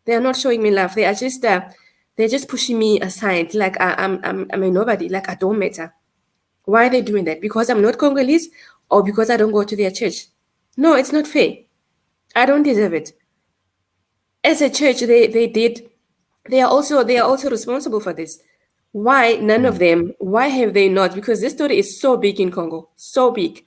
They are not showing me love. They are just they're just pushing me aside, like I'm a nobody, like I don't matter. Why are they doing that? Because I'm not Congolese, or because I don't go to their church? No, it's not fair. I don't deserve it. As a church, they are also responsible for this. Why none of them? Why have they not? Because this story is so big in Congo, so big,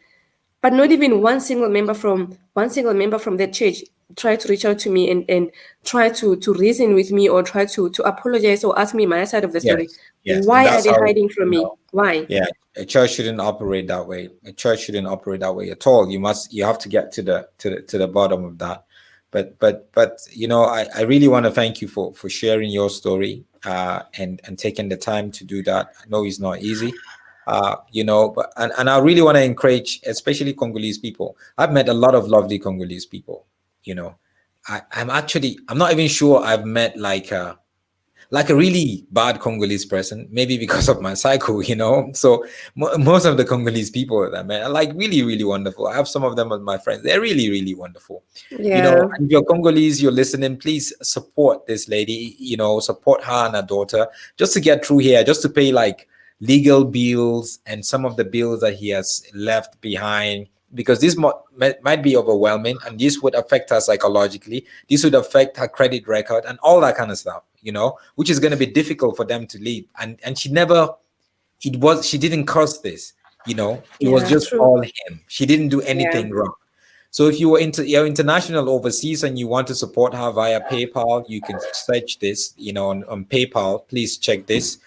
but not even one single member from that church tried to reach out to me and try to reason with me, or try to apologize or ask me my side of the story.
Yes.
Why are they hiding from me? Why?
Yeah, a church shouldn't operate that way. A church shouldn't operate that way at all. You have to get to the bottom of that. But you know, I really want to thank you for sharing your story and taking the time to do that. I know it's not easy. You know, but and I really want to encourage, especially Congolese people. I've met a lot of lovely Congolese people. You know, I'm not even sure I've met like a really bad Congolese person, maybe because of my cycle, you know. So most of the Congolese people that I met are like really, really wonderful. I have some of them as my friends. They're really, really wonderful.
Yeah.
You know, and if you're Congolese, you're listening, please support this lady, you know, support her and her daughter just to get through here, just to pay like legal bills and some of the bills that he has left behind, because this might be overwhelming, and this would affect her psychologically. This would affect her credit record and all that kind of stuff, you know, which is going to be difficult for them to leave. And she didn't cause this, you know. It was just all him. She didn't do anything wrong. So if you're international overseas and you want to support her via PayPal, you can search this, you know, on PayPal. Please check this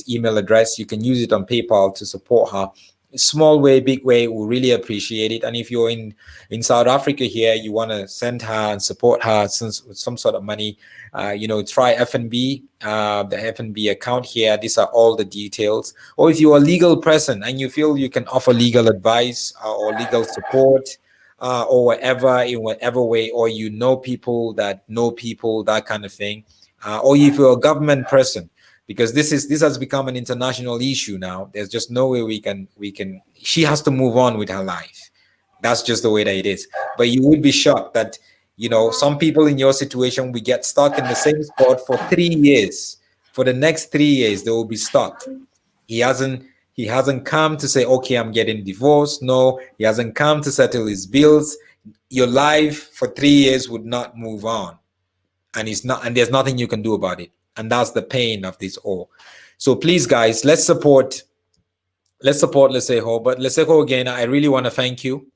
email address. You can use it on PayPal to support her. Small way, big way, we really appreciate it. And if you're in South Africa here, you want to send her and support her with some sort of money, you know, try FNB, the FNB account here. These are all the details. Or if you're a legal person and you feel you can offer legal advice or legal support, or whatever, in whatever way, or you know people, that kind of thing, or if you're a government person, because this has become an international issue now. There's just no way we can. She has to move on with her life. That's just the way that it is. But you would be shocked that, you know, some people in your situation, we get stuck in the same spot for 3 years. For the next 3 years, they will be stuck. He hasn't come to say, okay, I'm getting divorced. No, he hasn't come to settle his bills. Your life for 3 years would not move on. And there's nothing you can do about it. And that's the pain of this all. So please, guys, let's support Lesego. But Lesego, again, I really want to thank you.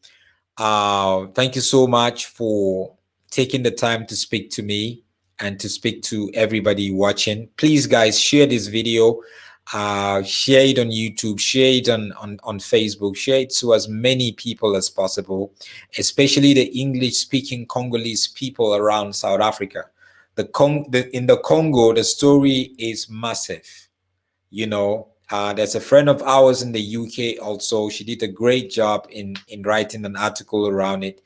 Thank you so much for taking the time to speak to me and to speak to everybody watching. Please, guys, share this video. Share it on YouTube, share it on Facebook, share it to as many people as possible, especially the English-speaking Congolese people around South Africa. In the Congo, the story is massive. There's a friend of ours in the UK also. She did a great job in writing an article around it.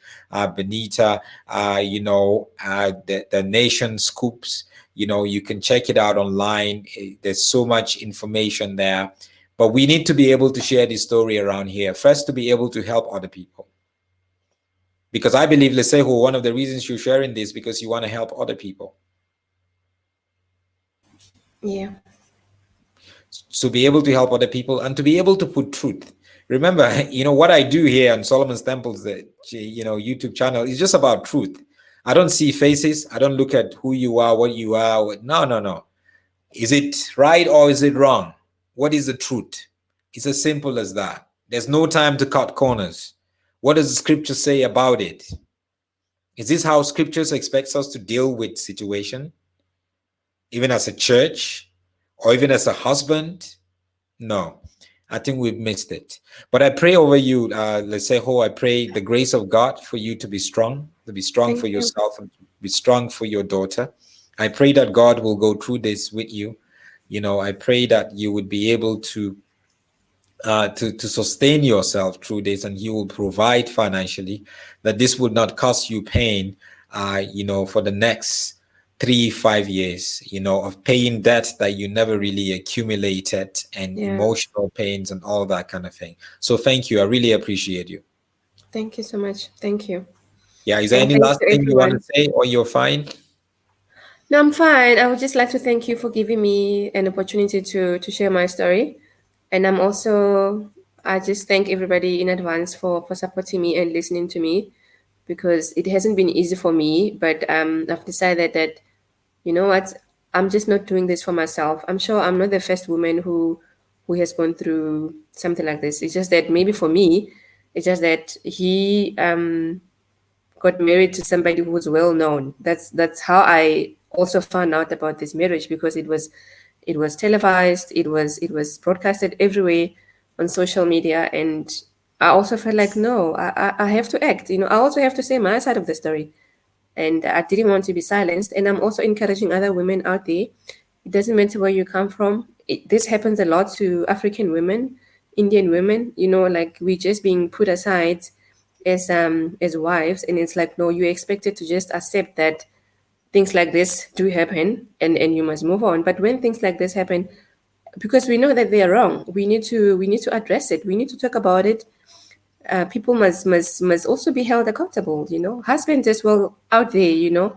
Benita, the Nation Scoops. You can check it out online. There's so much information there. But we need to be able to share this story around here. First, to be able to help other people. Because I believe, Lesego, one of the reasons you're sharing this because you want to help other people.
Yeah.
To be able to help other people and to be able to put truth. Remember, what I do here on Solomon's Temples, the YouTube channel is just about truth. I don't see faces. I don't look at who you are, what you are. No. Is it right or is it wrong? What is the truth? It's as simple as that. There's no time to cut corners. What does the scripture say about it? Is this how scriptures expects us to deal with situation? Even as a church or even as a husband? No, I think we've missed it. But I pray over you, Lesego. I pray the grace of God for you to be strong
Thank
for
you.
yourself and to be strong for your daughter. I pray that God will go through this with you. I pray that you would be able to sustain yourself through this, and He will provide financially, that this would not cause you pain, for the next 3-5 years, of paying debt that you never really accumulated and emotional pains and all that kind of thing. So thank you. I really appreciate you.
Thank you so much. Thank you.
Yeah. Is there any last thing you want to say, or you're fine?
No, I'm fine. I would just like to thank you for giving me an opportunity to share my story. And I just thank everybody in advance for supporting me and listening to me, because it hasn't been easy for me, but I've decided that, you know what, I'm just not doing this for myself. I'm sure I'm not the first woman who has gone through something like this. It's just that maybe for me, it's just that he got married to somebody who was well known. That's how I also found out about this marriage, because it was televised, it was broadcasted everywhere on social media, and I also felt like, no, I have to act. I also have to say my side of the story, and I didn't want to be silenced. And I'm also encouraging other women out there. It doesn't matter where you come from. This happens a lot to African women, Indian women. Like we're just being put aside as wives, and it's like, no, you're expected to just accept that things like this do happen, and you must move on. But when things like this happen, because we know that they are wrong, we need to address it. We need to talk about it. People must also be held accountable. Husbands as well out there.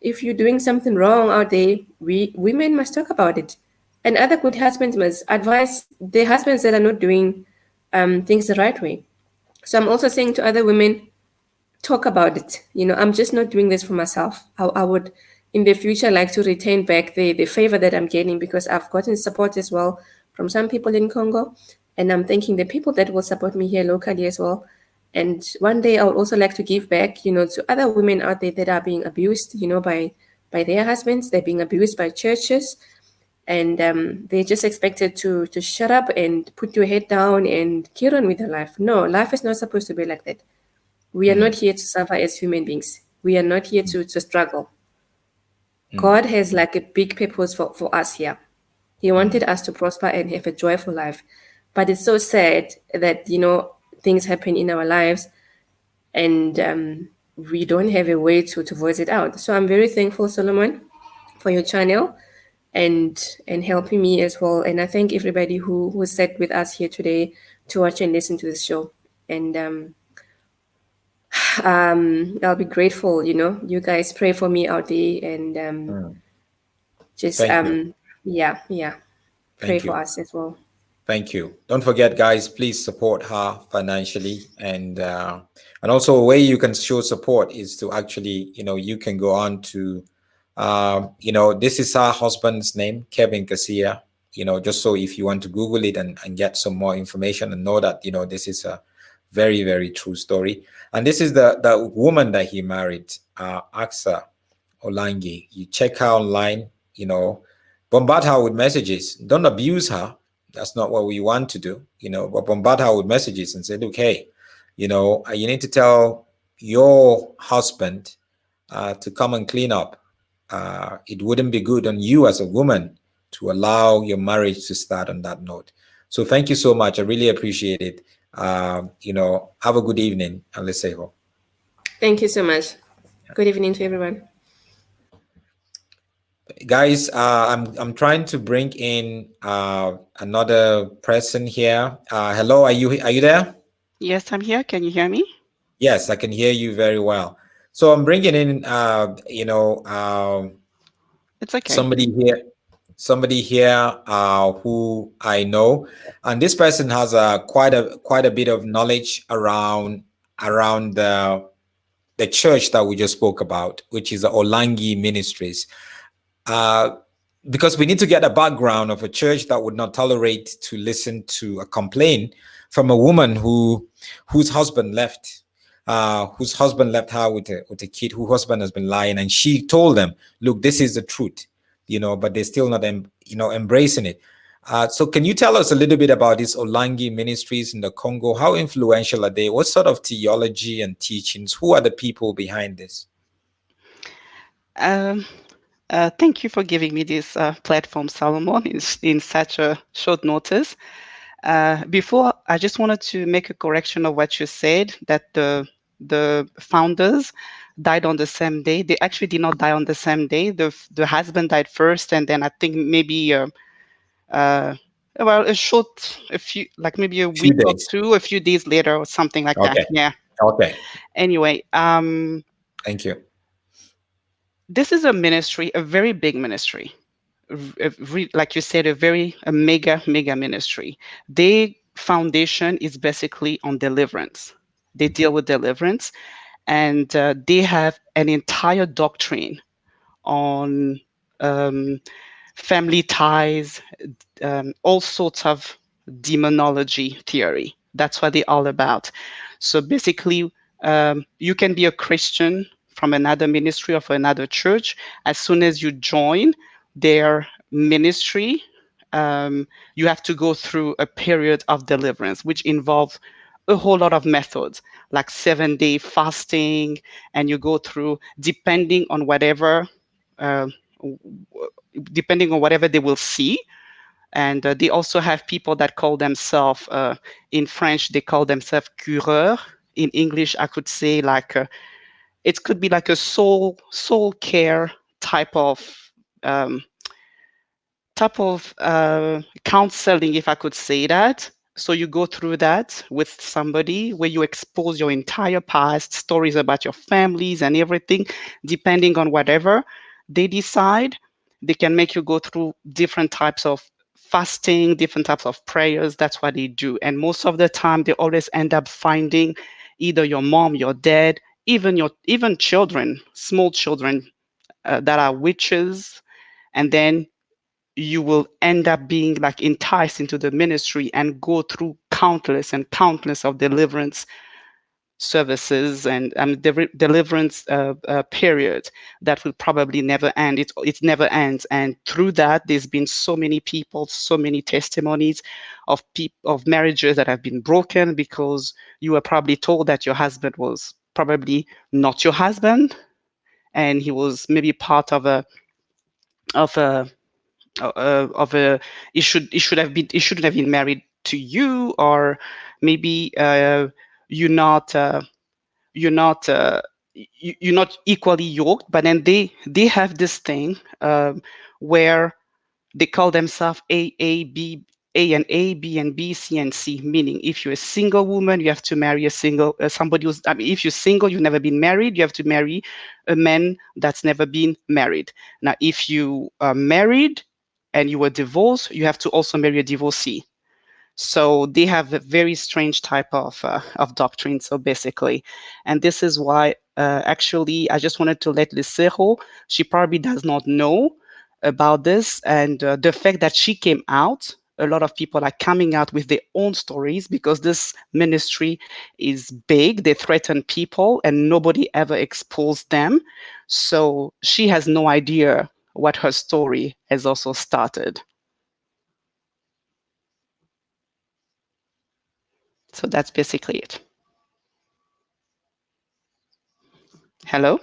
If you're doing something wrong out there, women must talk about it, and other good husbands must advise their husbands that are not doing things the right way. So I'm also saying to other women, talk about it. I'm just not doing this for myself. I would in the future like to retain back the favor that I'm getting, because I've gotten support as well from some people in Congo, and I'm thanking the people that will support me here locally as well. And one day I would also like to give back, to other women out there that are being abused, by their husbands. They're being abused by churches, and they're just expected to shut up and put your head down and carry on with your life. No, life is not supposed to be like that. We are not here to suffer as human beings. We are not here to struggle. God has like a big purpose for us here. He wanted us to prosper and have a joyful life. But it's so sad that, things happen in our lives, and we don't have a way to voice it out. So I'm very thankful, Solomon, for your channel and helping me as well. And I thank everybody who sat with us here today to watch and listen to this show. And I'll be grateful. You guys pray for me out there, and just pray for us as well.
Thank you. Don't forget, guys, please support her financially, and also a way you can show support is to actually, you can go on to, this is her husband's name, Kevin Kaseya. Just so if you want to Google it and get some more information and know that this is a very, very true story. And this is the woman that he married, Asca Olangi. You check her online, bombard her with messages. Don't abuse her. That's not what we want to do, but bombard her with messages and say, look, hey, you need to tell your husband to come and clean up it wouldn't be good on you as a woman to allow your marriage to start on that note. So thank you so much. I really appreciate it. Have a good evening, and let's say ho.
Thank you so much. Good evening to everyone.
Guys, I'm trying to bring in another person here. Hello, are you there?
Yes, I'm here. Can you hear me?
Yes, I can hear you very well. So I'm bringing in
It's okay.
somebody here who I know, and this person has quite a bit of knowledge around the church that we just spoke about, which is the Olangi Ministries. Because we need to get a background of a church that would not tolerate to listen to a complaint from a woman whose husband left her with a kid, whose husband has been lying, and she told them, look, this is the truth, but they're still not embracing it. So can you tell us a little bit about these Olangi ministries in the Congo? How influential are they? What sort of theology and teachings? Who are the people behind this?
Thank you for giving me this platform, Solomon, in such a short notice. Before, I just wanted to make a correction of what you said, that the founders died on the same day. They actually did not die on the same day. The husband died first, and then I think maybe maybe a week or two, a few days later, or something like that. Yeah.
Okay.
Anyway,
thank you.
This is a ministry, a very big ministry. Like you said, a mega ministry. Their foundation is basically on deliverance. They deal with deliverance, and they have an entire doctrine on family ties, all sorts of demonology theory. That's what they're all about. So basically, you can be a Christian from another ministry or from another church. As soon as you join their ministry, you have to go through a period of deliverance, which involves a whole lot of methods, like 7-day fasting, and you go through, depending on whatever they will see. And they also have people that call themselves, in French, they call themselves cureurs. In English, I could say it could be like a soul care type of counseling, if I could say that. So you go through that with somebody where you expose your entire past, stories about your families and everything, depending on whatever they decide. They can make you go through different types of fasting, different types of prayers. That's what they do. And most of the time, they always end up finding either your mom, your dad, even children, small children that are witches. And then you will end up being like enticed into the ministry and go through countless and countless of deliverance services and deliverance period that will probably never end. It never ends. And through that, there's been so many people, so many testimonies of marriages that have been broken because you were probably told that your husband was probably not your husband, and he was maybe part of a he shouldn't have been married to you, or maybe you're not equally yoked. But then they have this thing where they call themselves A and A, B and B, C and C, meaning if you're a single woman, you have to marry somebody who's, if you're single, you've never been married, you have to marry a man that's never been married. Now, if you are married and you were divorced, you have to also marry a divorcee. So they have a very strange type of doctrine, so basically. And this is why, actually, I just wanted to let Lesego, she probably does not know about this. And the fact that she came out, a lot of people are coming out with their own stories because this ministry is big. They threaten people and nobody ever exposed them. So she has no idea what her story has also started. So that's basically it. Hello?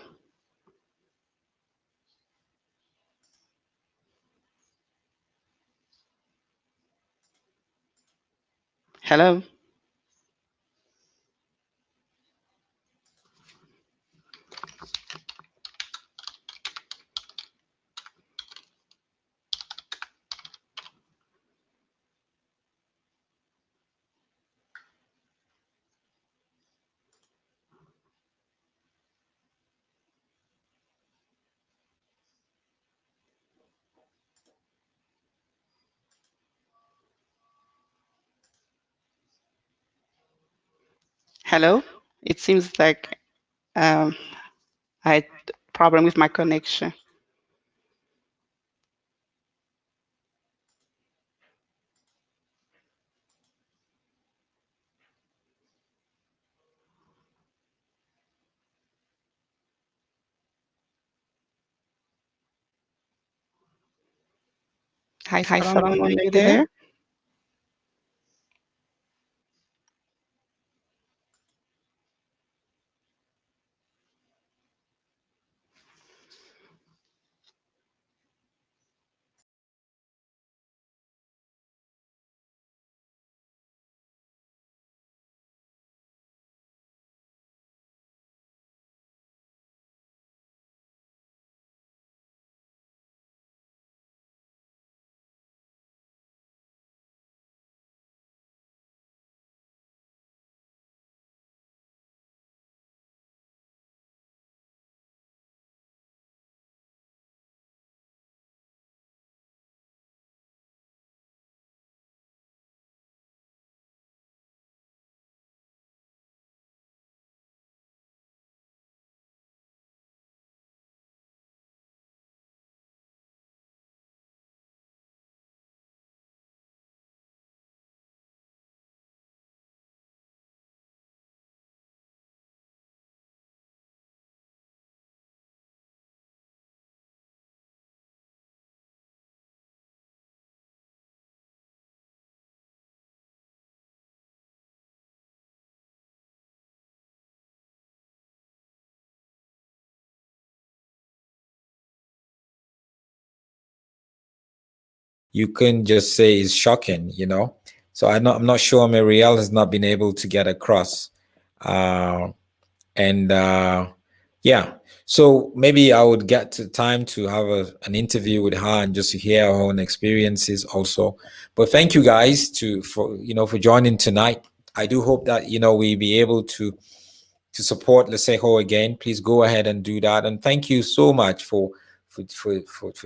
Hello. Hello. It seems like I had problem with my connection. Hi, Solomon, are you there?
You can just say is shocking, you know. So I'm not sure Marielle has not been able to get across. And yeah, so maybe I would get to time to have an interview with her and just to hear her own experiences also. But thank you guys for joining tonight. I do hope that we be able to support Lesego again. Please go ahead and do that. And thank you so much for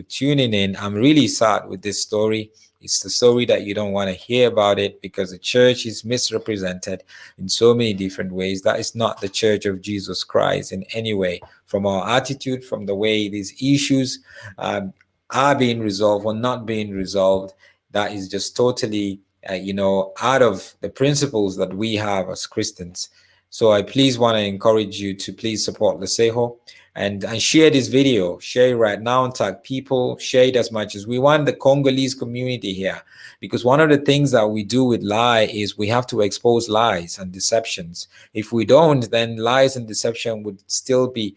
tuning in. I'm really sad with this story. It's the story that you don't want to hear about it because the church is misrepresented in so many different ways. That is not the church of Jesus Christ in any way. From our attitude, from the way these issues are being resolved or not being resolved, that is just totally, out of the principles that we have as Christians. So I please want to encourage you to please support Lesego and share this video. Share it right now and tag people. Share it as much as we want the Congolese community here. Because one of the things that we do with lie is we have to expose lies and deceptions. If we don't, then lies and deception would still be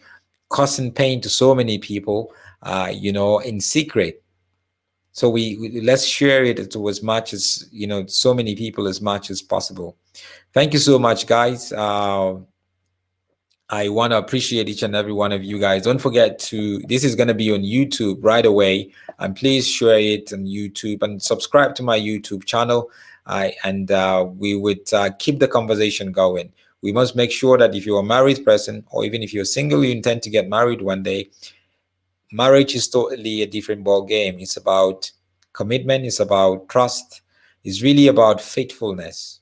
causing pain to so many people, in secret. So we let's share it to as much as, so many people as much as possible. Thank you so much, guys. I want to appreciate each and every one of you guys. Don't forget this is going to be on YouTube right away. And please share it on YouTube and subscribe to my YouTube channel. We would keep the conversation going. We must make sure that if you're a married person or even if you're single, you intend to get married one day, marriage is totally a different ball game. It's about commitment. It's about trust. It's really about faithfulness.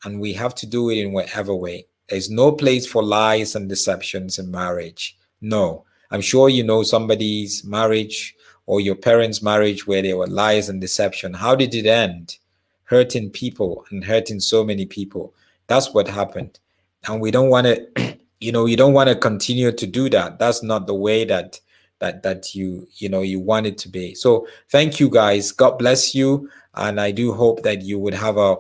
And we have to do it in whatever way. There's no place for lies and deceptions in marriage. No. I'm sure you know somebody's marriage or your parents' marriage where there were lies and deception. How did it end? Hurting people and hurting so many people. That's what happened. And we don't want to, you don't want to continue to do that. That's not the way that you want it to be. So thank you guys. God bless you. And I do hope that you would have a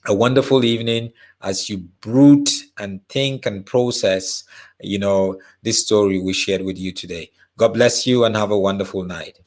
wonderful evening as you brood and think and process, this story we shared with you today. God bless you and have a wonderful night.